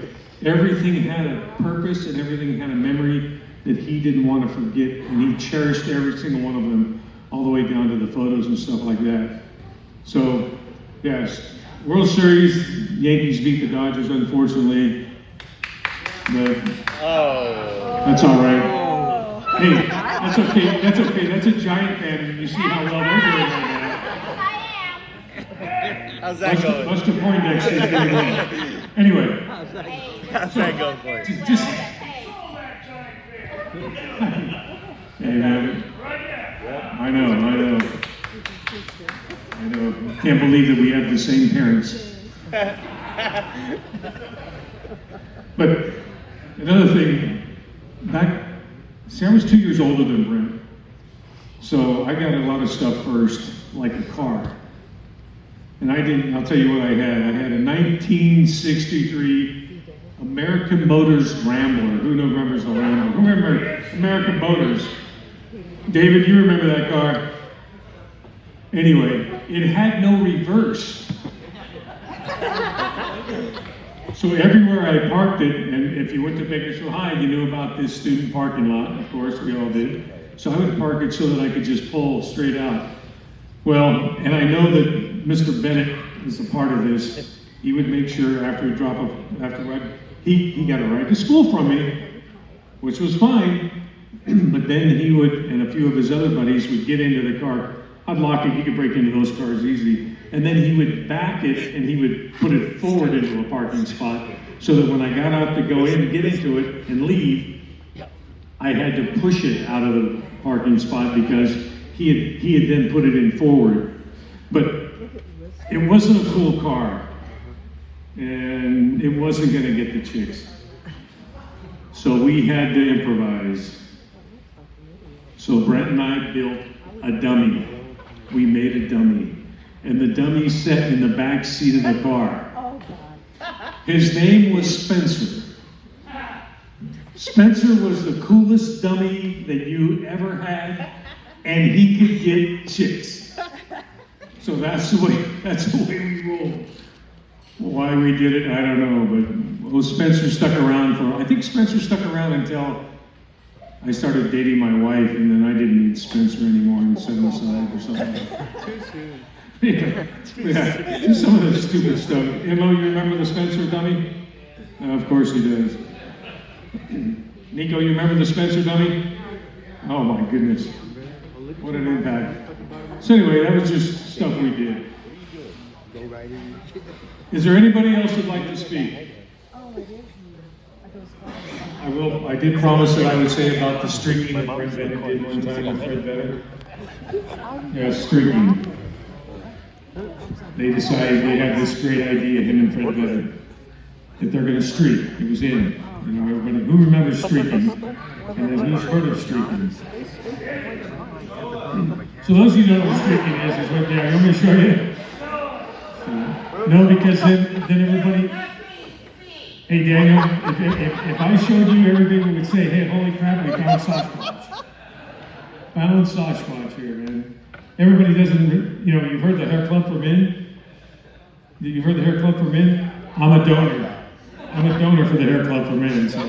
Everything had a purpose, and everything had a memory that he didn't want to forget, and he cherished every single one of them, all the way down to the photos and stuff like that. So, yes, World Series, Yankees beat the Dodgers, unfortunately. But that's all right. Hey, that's okay. That's okay. That's a Giant fan, and you see how well they're doing right now.
How's that going?
Buster Poindexter is getting one. Anyway.
How's that going for you?
Just hey, man. I know. Can't believe that we have the same parents. But another thing, I was 2 years older than Brent. So I got a lot of stuff first, like a car. And I'll tell you what I had. I had a 1963 American Motors Rambler. Who remembers the Rambler? Who remembers American Motors? David, you remember that car? Anyway, it had no reverse. So everywhere I parked it, and if you went to Bakersfield High, you knew about this student parking lot. Of course, we all did. So I would park it so that I could just pull straight out. Well, and I know that Mr. Bennett is a part of this. He would make sure after he got a ride to school from me, which was fine. But then he would, and a few of his other buddies would get into the car. I'd lock it, he could break into those cars easy. And then he would back it and he would put it forward into a parking spot so that when I got out to go in, get into it, and leave, I had to push it out of the parking spot because he had then put it in forward. But it wasn't a cool car, and it wasn't going to get the chicks. So we had to improvise. So Brent and I built a dummy. We made a dummy. And the dummy sat in the back seat of the car.
Oh, God.
His name was Spencer. Spencer was the coolest dummy that you ever had, and he could get chicks. So that's the way we rolled. Why we did it, I don't know, but Spencer stuck around I think Spencer stuck around until I started dating my wife, and then I didn't need Spencer anymore and set him aside or something.
Too soon.
Yeah, some of the stupid stuff. Emma, you remember the Spencer dummy? Of course he does. Nico, you remember the Spencer dummy? Oh my goodness. What an impact. So anyway, that was just stuff we did.
Go right in.
Is there anybody else who'd like to speak?
Oh, it is.
I did promise that I would say about the streaking that Brent Bennett did one time with Fred Bennett. Yeah, streaking. They decided they had this great idea, him and Fred Bennett, that they're going to streak. It was in. You know, everybody who remembers streaking, and then who's heard of streaking. So those of you who don't know what streaking is right there. You want me to show you? No, because then everybody. Hey Daniel, if I showed you everything, we would say, hey, holy crap, we found Sasquatch. Found Sasquatch here, man. Everybody doesn't, you know, you've heard the Hair Club for Men? You've heard the Hair Club for Men? I'm a donor. I'm a donor for the Hair Club for Men. So.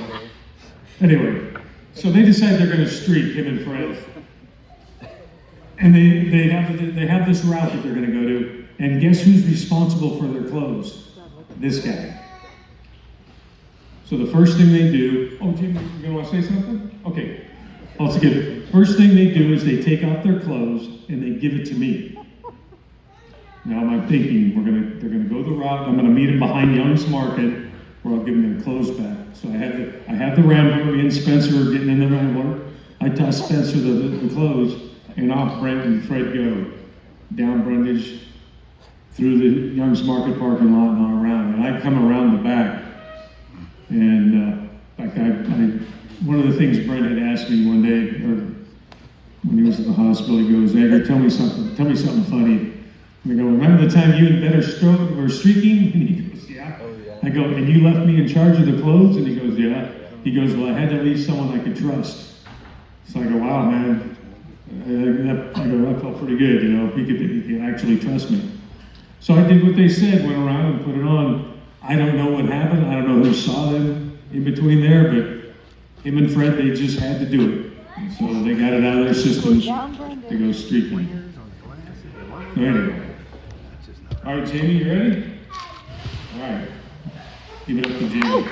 Anyway, so they decide they're going to streak, him and Fred. And they have this route that they're going to go to, and guess who's responsible for their clothes? This guy. So the first thing they do, oh Jim, you gonna want to say something? Okay, I'll skip it. First thing they do is they take off their clothes and they give it to me. Now I'm thinking they're gonna go the route. I'm gonna meet them behind Young's Market, where I'll give them their clothes back. So I have the Rambler. Me and Spencer are getting in the Rambler. I toss Spencer the clothes, and off Brent and Fred go down Brundage, through the Young's Market parking lot and on around. And I come around the back. And like one of the things Brent had asked me one day, or when he was at the hospital, he goes, Edgar, tell me something funny. And I go, remember the time you and Bennett were streaking? And he goes, yeah. Oh, yeah. I go, and you left me in charge of the clothes? And he goes, yeah. He goes, well, I had to leave someone I could trust. So I go, wow, man. That felt pretty good, you know, he could actually trust me. So I did what they said, went around and put it on. I don't know what happened. I don't know who saw them in between there, but him and Fred, they just had to do it. And so they got it out of their systems to go streaking. So anyway. All right, Jamie, you ready? All right. Give it up to Jamie.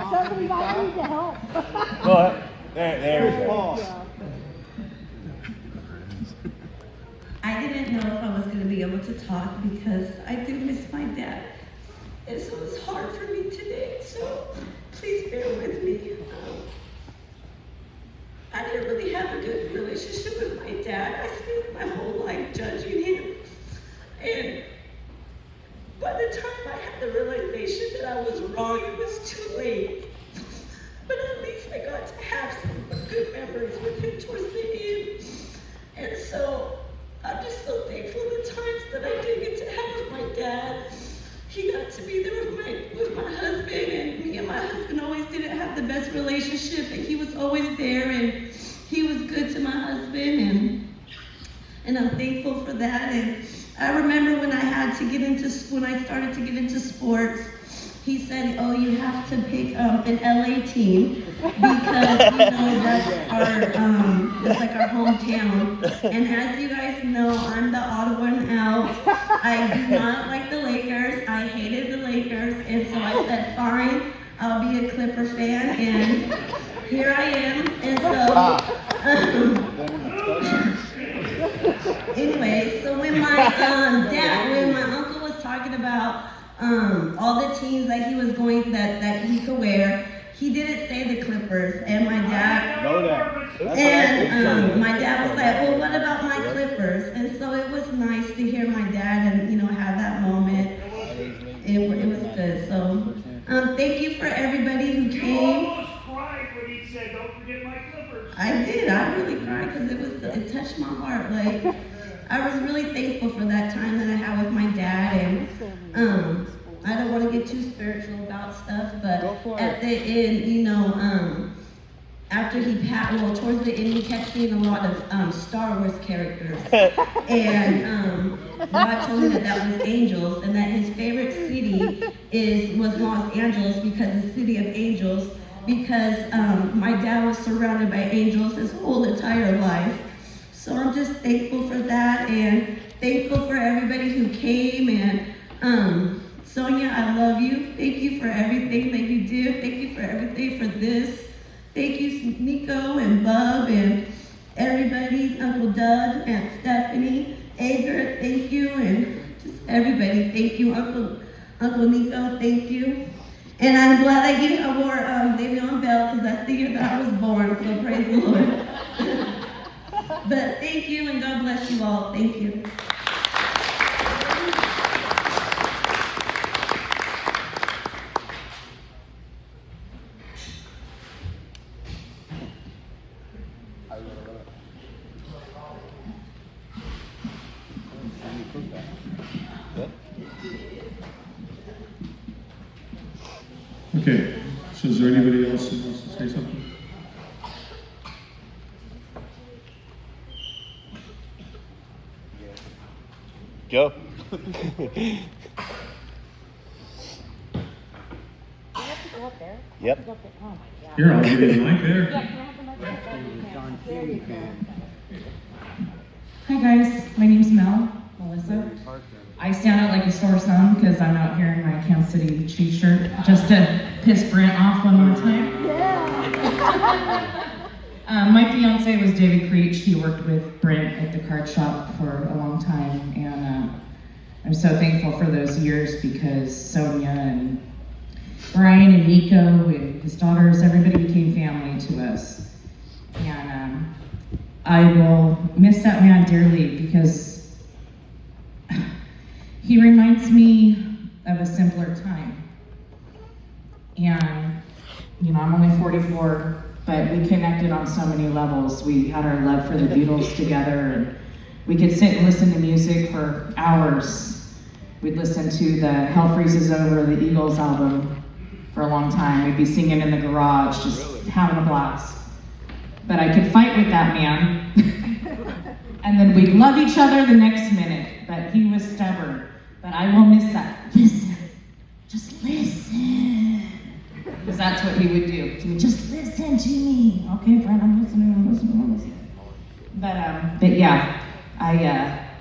Somebody might need to help.
There we go.
I didn't know if I was going to be able to talk because I do miss my dad. And so it's hard for me today, so please bear with me. I didn't really have a good relationship with my dad. I spent my whole life judging him. And by the time I had the realization that I was wrong, it was too late. But at least I got to have some good memories with him towards the end. And so I'm just so thankful the times that I did get to have with my dad. He got to be there with my husband, and me and my husband always didn't have the best relationship, and he was always there, and he was good to my husband, and I'm thankful for that. And I remember when I started to get into sports, he said, oh, you have to pick an LA team because, you know, that's like our hometown. And as you guys know, I'm the odd one out. I do not like the Lakers. I hated the Lakers. And so I said, fine, I'll be a Clipper fan. And here I am. And so, anyway, so when my uncle was talking about all the teams that he was going that he could wear, he didn't say the Clippers, and my dad my dad was like, well, what about my Clippers? And so it was nice to hear my dad and, you know, have that moment. It was good. So thank you for everybody who came.
You almost cried when he said, don't forget my Clippers.
I did. I really cried because it touched my heart. Like, I was really thankful for that time that I had with my dad, and I don't want to get too spiritual about stuff, but at the end, you know, after he passed, well, towards the end, he kept seeing a lot of Star Wars characters, and God told me that was angels, and that his favorite city was Los Angeles because the city of angels, because my dad was surrounded by angels his whole entire life. So I'm just thankful for that, and thankful for everybody who came, and Sonia, I love you. Thank you for everything that you do. Thank you for everything for this. Thank you, Nico and Bub and everybody, Uncle Doug, Aunt Stephanie, Edgar, thank you, and just everybody, thank you, Uncle Nico, thank you. And I'm glad I wore Le'Veon Bell because that's the year that I was born, so praise the Lord. But thank you and God bless you all. Thank you.
Okay, so is there anybody else who wants to say something?
Go.
You have to go up there.
Yep.
Go up there. Oh my God.
Here, I'll give you the mic there.
Yeah, can I have the mic? There you go.
Hi guys, my name's Melissa. I stand out like a sore thumb because I'm out here in my Kansas City Chiefs shirt just to piss Brent off one more time. My fiance was David Creech. He worked with Brent at the card shop for a long time, and I'm so thankful for those years because Sonia and Brian and Nico and his daughters, everybody became family to us. And I will miss that man dearly because he reminds me of a simpler time. And, you know, I'm only 44, but we connected on so many levels. We had our love for the Beatles together, and we could sit and listen to music for hours. We'd listen to the Hell Freezes Over, the Eagles album, for a long time. We'd be singing in the garage, just having a blast. But I could fight with that man, and then we'd love each other the next minute, but he was stubborn. But I will miss that. Listen, just listen. Because that's what he would do to me. Just listen to me. Okay, Brent, I'm listening. But yeah,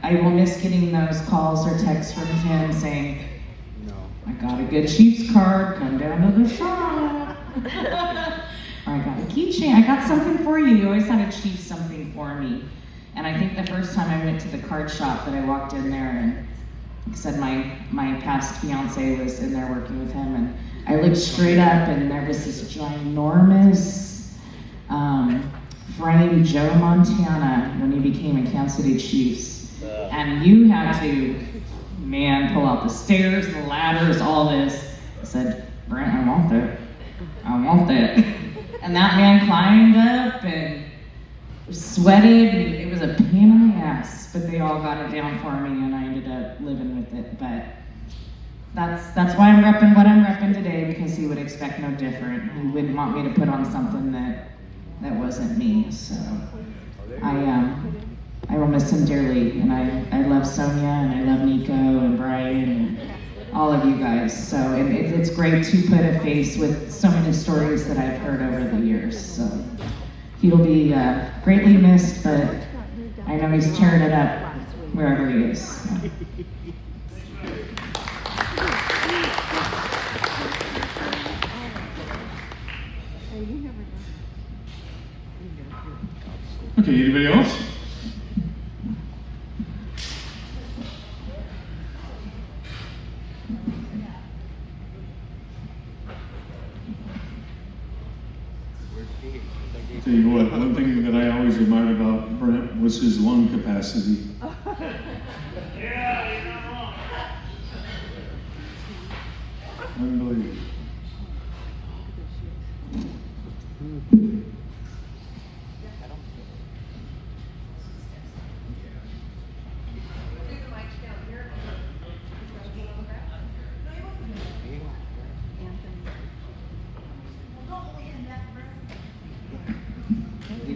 I will miss getting those calls or texts from him saying, I got a good Chiefs card, come down to the shop. Or I got a keychain, I got something for you. He always had a Chiefs something for me. And I think the first time I went to the card shop that I walked in there and like I said, my past fiance was in there working with him, and I looked straight up and there was this ginormous frame Joe Montana when he became a Kansas City Chiefs. And you had to, man, pull out the stairs, the ladders, all this. I said, Brent, I want that. And that man climbed up and sweated, and it was a pain in the ass, but they all got it down for me, and I ended up living with it. But that's why I'm repping what I'm repping today, because he would expect no different. He wouldn't want me to put on something that wasn't me. So I will miss him dearly, and I love Sonia, and I love Nico and Brian and all of you guys. So and it's great to put a face with so many stories that I've heard over the years. So he'll be greatly missed, but I know he's tearing it up wherever he is.
Okay, anybody else? Tell you what, one thing that I always admired about Brent was his lung capacity.
Yeah, you're not wrong.
Unbelievable.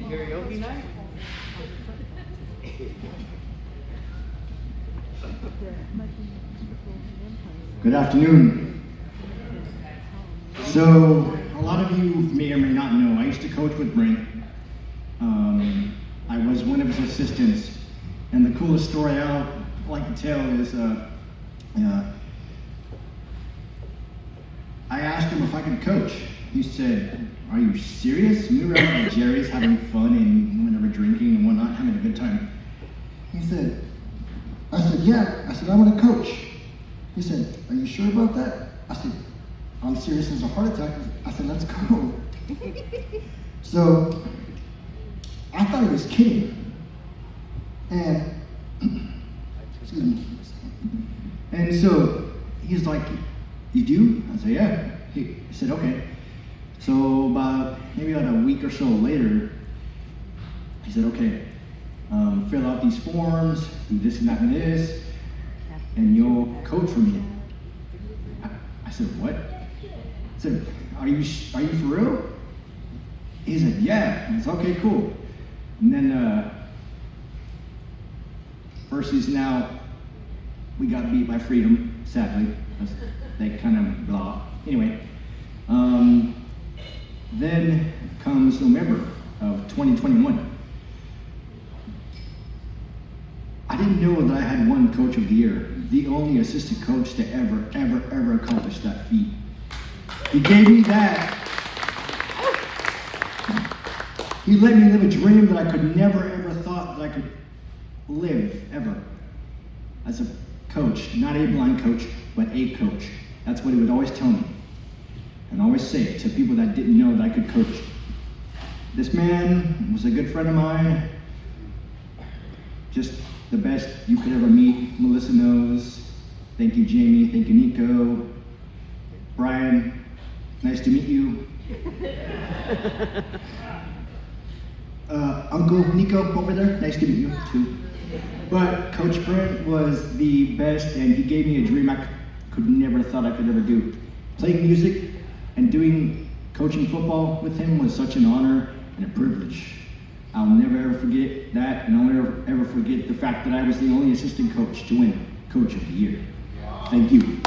Karaoke night?
Good afternoon. So, a lot of you may or may not know, I used to coach with Brent. I was one of his assistants. And the coolest story I like to tell is I asked him if I could coach. he said, "Are you serious?" And we were out at Jerry's having fun and whatever, drinking and whatnot, having a good time. He said, I said, "Yeah." I said, "I want to coach." He said, "Are you sure about that?" I said, "I'm serious as a heart attack." I said, "Let's go." So I thought he was kidding. And excuse me. And so he's like, "You do?" I said, "Yeah." He said, "Okay." So maybe about a week or so later, he said, "Okay, fill out these forms, do this and that and this, and you'll coach for me." I said, "What?" I said, Are you for real?" He said, "Yeah." I said, "Okay, cool." And then first season out, we got beat by Freedom, sadly. They kind of blah. Anyway, then comes November of 2021. I didn't know that I had won Coach of the Year, the only assistant coach to ever accomplish that feat. He gave me that. He let me live a dream that I could never ever thought that I could live ever. As a coach, not a blind coach, but a coach. That's what he would always tell me. And always say it to people that didn't know that I could coach. This man was a good friend of mine. Just the best you could ever meet. Melissa knows. Thank you, Jamie. Thank you, Nico. Brian, nice to meet you. Uncle Nico over there, nice to meet you too. But Coach Brent was the best, and he gave me a dream I could never thought I could ever do. Playing music and doing coaching football with him was such an honor and a privilege. I'll never ever forget that, and I'll never ever forget the fact that I was the only assistant coach to win Coach of the Year. Thank you.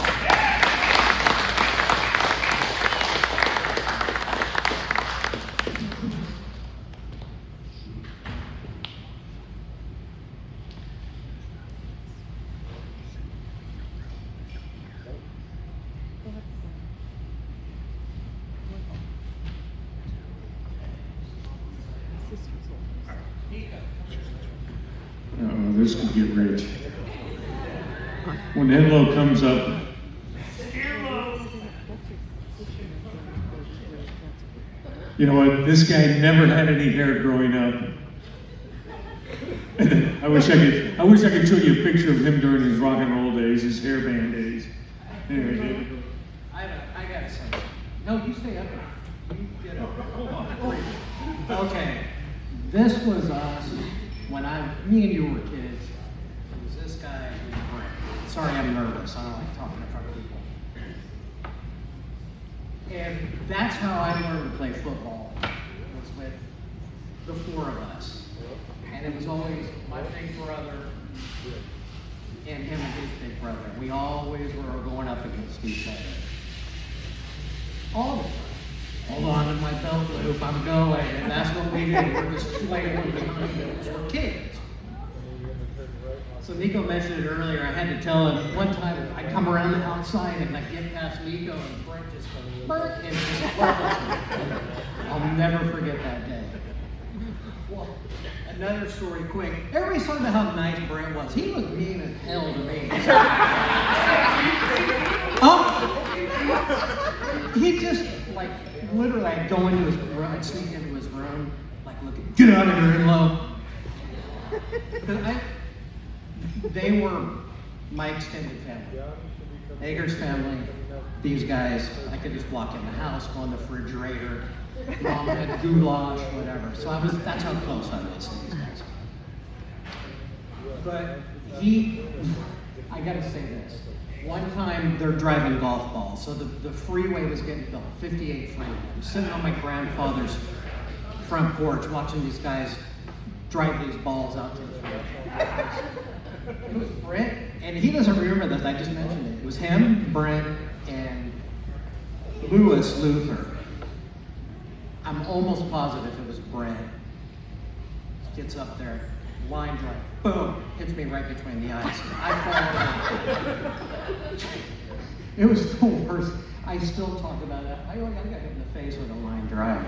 Oh, this could get rich. When Enlo comes up, you know what? This guy never had any hair growing up. I wish I could show you a picture of him during his rock and roll days, his hairband days. Anyway, David.
I gotta say, no, you stay up there. You get up. Okay, this was us when me and you were kids. It was this guy and Brent. Sorry, I'm nervous. I don't like talking in front of people. And that's how I learned to play football, was with the four of us. And it was always my big brother and him and his big brother. We always were going up against each other. All the time. Hold on to my belt loop, I'm going. And that's what we did. We're just flailing behind it. We're kids. So Nico mentioned it earlier. I had to tell him one time I come around the outside and I get past Nico and Brent just goes, "Burp," and just levels me. I'll never forget that day. Well, another story quick. Everybody's talking about how nice Brent was. He was mean as hell to me. He just, like, literally, I'd go into his room, I'd sneak into his room, like, get out of here, Enlo. They were my extended family. Eggers family, these guys, I could just walk in the house, go in the refrigerator, Mom had goulash, whatever. So that's how close I was to these guys. But I gotta say this. One time they're driving golf balls, so the freeway was getting built, 58 freeway. I'm sitting on my grandfather's front porch watching these guys drive these balls out to the freeway. It was Brent, and he doesn't remember this, I just mentioned it. It was him, Brent, and Lewis Luther. I'm almost positive it was Brent. Gets up there, line drive, boom, hits me right between the eyes. I fall over. It was the worst. I still talk about that. I got hit in the face with a line drive,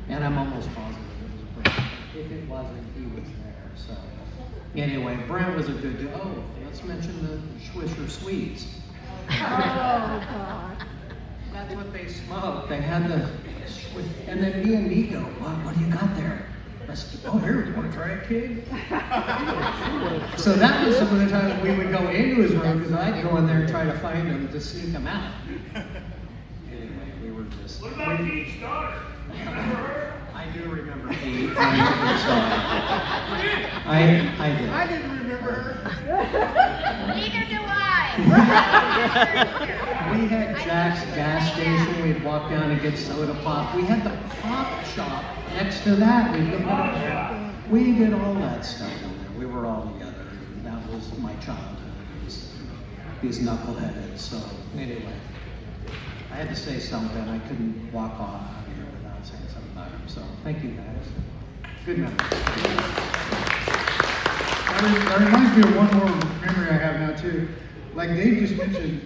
and I'm almost positive it was Brent. If it wasn't, he was there. So anyway, Brent was a good dude. Oh, let's mention the Swisher Sweets.
Oh, God.
That's what they smoked. They had the, and then me and Nico, what do you got there? I said, oh, here, you want to try it, kid? So that was some of the times we would go into his room because I'd go in there and try to find him to sneak him out. Anyway, we were just.
What about Pete's daughter? Remember her?
I do remember Pete. I did.
I didn't remember her.
Neither do I.
We had Jack's gas station. We'd walk down and get soda pop. We had the pop shop next to that. We did all that stuff in there. We were all together. That was my childhood. These knuckleheads. So anyway, I had to say something. I couldn't walk off out here without saying something about him. So thank you guys. Good memory.
That reminds me of one more memory I have now too. Like Dave just mentioned,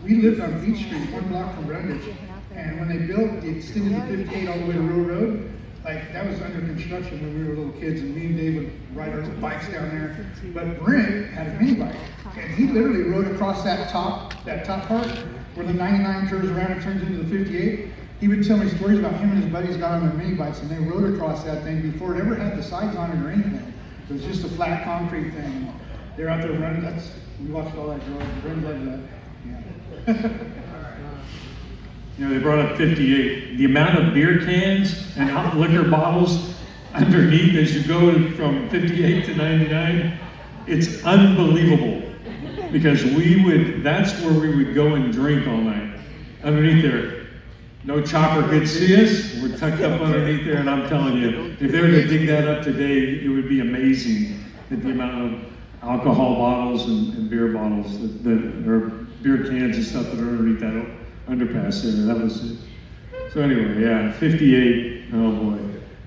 we lived on Beach Street, 1 block from Brundage, and when they built the extended the 58 all the way to Rural Road, like that was under construction when we were little kids, and me and Dave would ride our little bikes down there. But Brent had a mini bike, and he literally rode across that top part where the 99 curves around and turns into the 58. He would tell me stories about him and his buddies got on their mini bikes and they rode across that thing before it ever had the sides on it or anything. It was just a flat concrete thing. They're out there running. We watched all that growing. Brent loved that. Yeah.
You know, they brought up 58. The amount of beer cans and liquor bottles underneath as you go from 58 to 99, it's unbelievable. Because that's where we would go and drink all night. Underneath there. No chopper could see us. We're tucked up underneath there, and I'm telling you, if they were to dig that up today, it would be amazing at the amount of alcohol bottles and beer bottles or beer cans and stuff that are underneath that underpass there. That was it. So anyway, yeah, 58. Oh boy.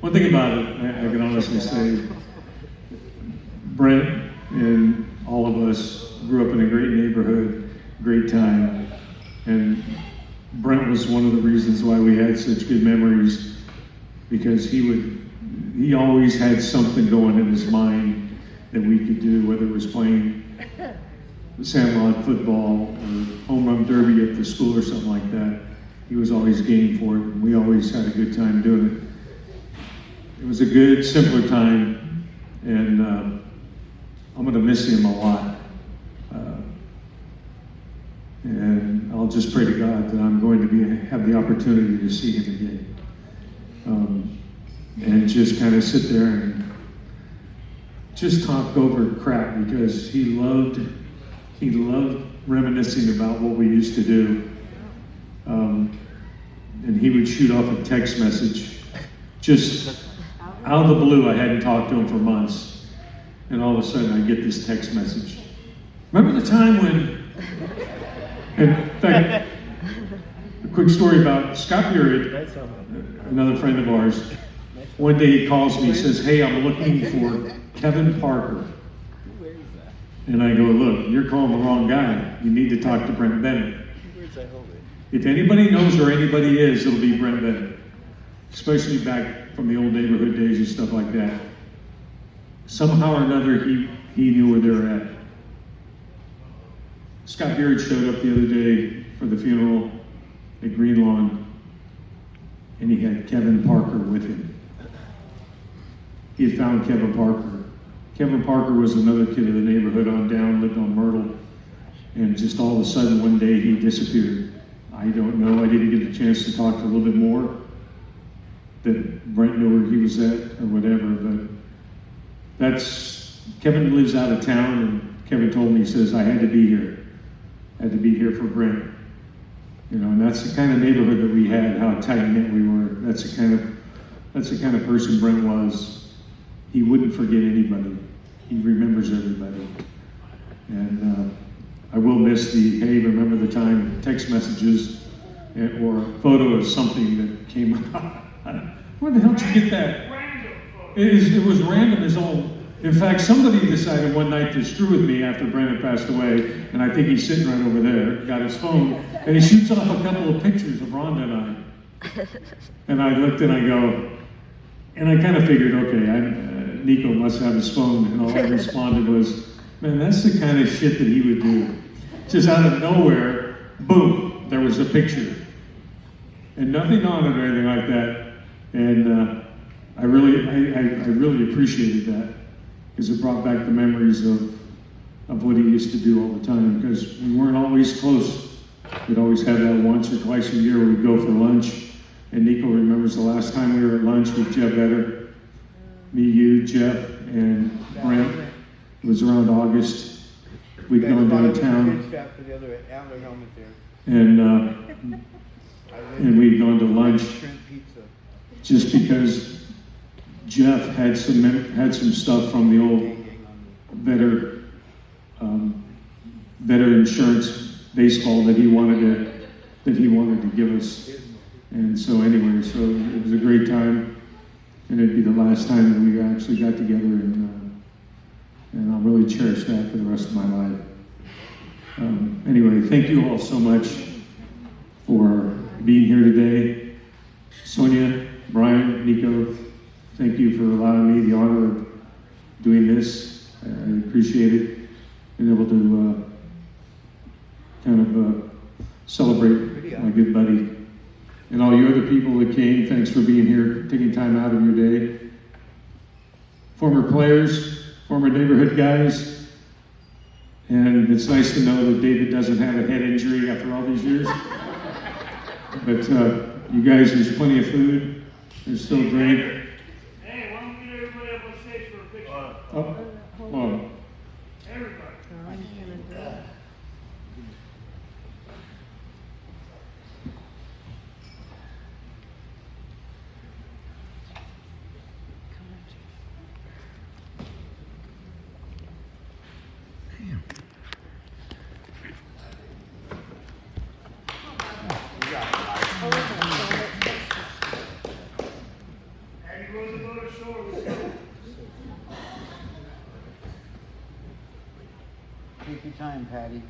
One thing about it, I can honestly say, Brent and all of us grew up in a great neighborhood, great time, and Brent was one of the reasons why we had such good memories, because he always had something going in his mind that we could do, whether it was playing sandlot football or home run derby at the school or something like that. He was always game for it, and we always had a good time doing it. It was a good, simpler time, and I'm going to miss him a lot. And I'll just pray to God that I'm going to have the opportunity to see him again. And just kind of sit there and just talk over crap, because he loved reminiscing about what we used to do. And he would shoot off a text message just out of the blue. I hadn't talked to him for months. And all of a sudden I get this text message. Remember the time when... In fact, a quick story about Scott Beard, another friend of ours. One day he calls me, he says, hey, I'm looking for Kevin Parker. And I go, look, you're calling the wrong guy. You need to talk to Brent Bennett. If anybody knows where anybody is, it'll be Brent Bennett. Especially back from the old neighborhood days and stuff like that. Somehow or another, he knew where they were at. Scott Beard showed up the other day for the funeral at Green Lawn, and he had Kevin Parker with him. He had found Kevin Parker. Kevin Parker was another kid in the neighborhood on down, lived on Myrtle, and just all of a sudden one day he disappeared. I don't know, I didn't get a chance to talk a little bit more, that Brent knew where he was at or whatever, but Kevin lives out of town, and Kevin told me, he says, I had to be here. I had to be here for Brent. You know, and that's the kind of neighborhood that we had, how tight-knit we were. That's the kind of person Brent was. He wouldn't forget anybody. He remembers everybody. And I will miss the, hey, remember the time, text messages, or a photo of something that came up. Where the hell did you get that? It was random as all In fact, somebody decided one night to screw with me after Brent had passed away, and I think he's sitting right over there, got his phone, and he shoots off a couple of pictures of Rhonda and I. And I looked and I go, and I kind of figured, okay, Nico must have his phone, and all I responded was, man, that's the kind of shit that he would do. Just out of nowhere, boom, there was a picture. And nothing on it or anything like that. And I really appreciated that, because it brought back the memories of what he used to do all the time, because we weren't always close. We'd always have that once or twice a year we'd go for lunch. And Nico remembers the last time we were at lunch with Jeff Vedder. Me, you, Jeff, and Brent. It was around August. We'd gone downtown. And we'd gone to lunch just because Jeff had some stuff from the old Vedder Insurance baseball that he wanted to give us. And so anyway, so it was a great time, and it'd be the last time that we actually got together, and I'll really cherish that for the rest of my life. Anyway, thank you all so much for being here today. Sonia, Brian, Nico, thank you for allowing me the honor of doing this. I appreciate it, being able to celebrate my good buddy. And all you other people that came, thanks for being here, taking time out of your day. Former players, former neighborhood guys, and it's nice to know that David doesn't have a head injury after all these years. But you guys, there's plenty of food, there's still drink.
Hey, why don't we get everybody up on stage for a picture?
Well,
Everybody. Abby Rose and Motor Shore, let's go.
Take your time, Patty.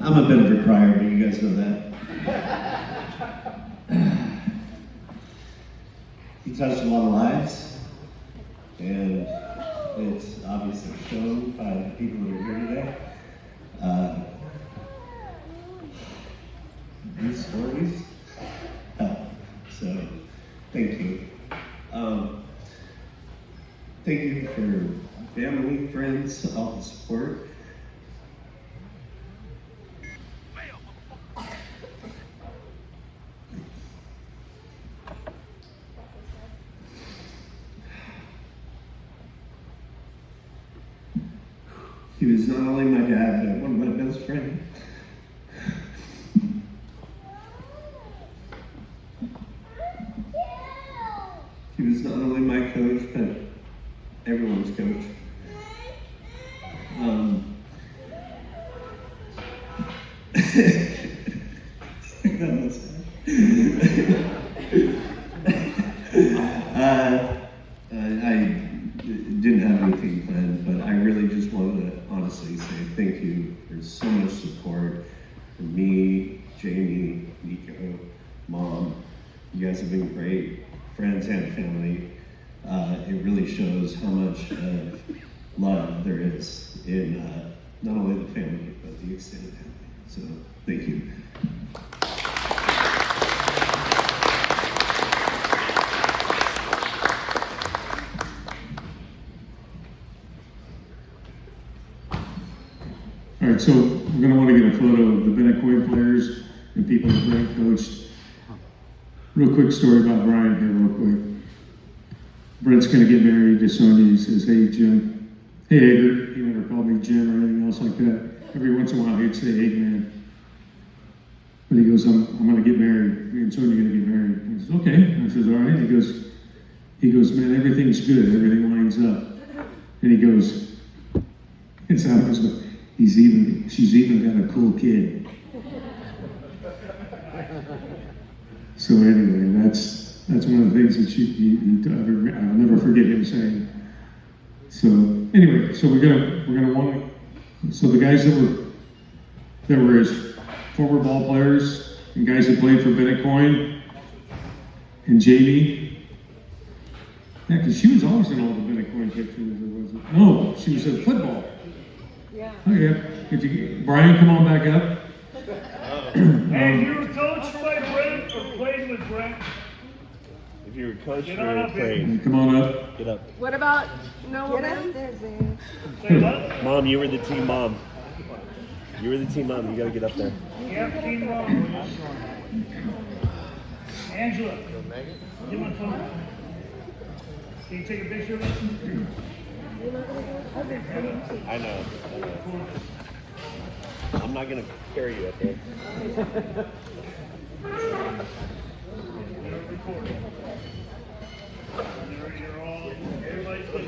I'm a bit of a crier, but you guys know that. He touched a lot of lives, and it's obviously shown by the people that are here today. These stories help. So, thank you. Thank you for family, friends, all the support. He was not only my dad, but one of my best friends. He was not only my coach, but everyone's coach. That was I didn't have anything planned, but I really just wanted to honestly say thank you for so much support from me, Jamie, Nico, Mom. You guys have been great friends and family. It really shows how much love there is in not only the family, but the extended family. So, thank you.
all right, so we're going to want to get a photo of the Bennett players and people that Brent coached. Real quick story about Brian here, real quick. Brent's going to get married to Sonia. He says, hey, Jim. Hey, Egbert. He never called me Jim or anything else like that. Every once in a while, he'd say, Eggman. But he goes, I'm going to get married. Me and Sonia are going to get married. And I says, okay. I says, all right. He goes, man, everything's good. Everything lines up. And he goes, it's how it goes, she's even got a cool kid. So anyway, that's one of the things that I'll never forget him saying. So anyway, so we're gonna want to. So the guys that were his former ball players and guys that played for Bennett Coin and Jamie. Yeah, because she was always in all the Bennett Coin pictures, or was it? No, she was in football.
Yeah.
Oh yeah. Brian, come on back up.
And you were coached by Brent or played with Brent?
If you were coached
Get on up
or
here.
played,
Come on up.
get up.
What about no women?
Say what?
Mom, you were the team mom. You were the team mom. You gotta get up there.
Yep, team wrong. Angela, give my phone. Can you take a picture of us?
I know. I'm not gonna carry you up there.
You're all, everybody's like,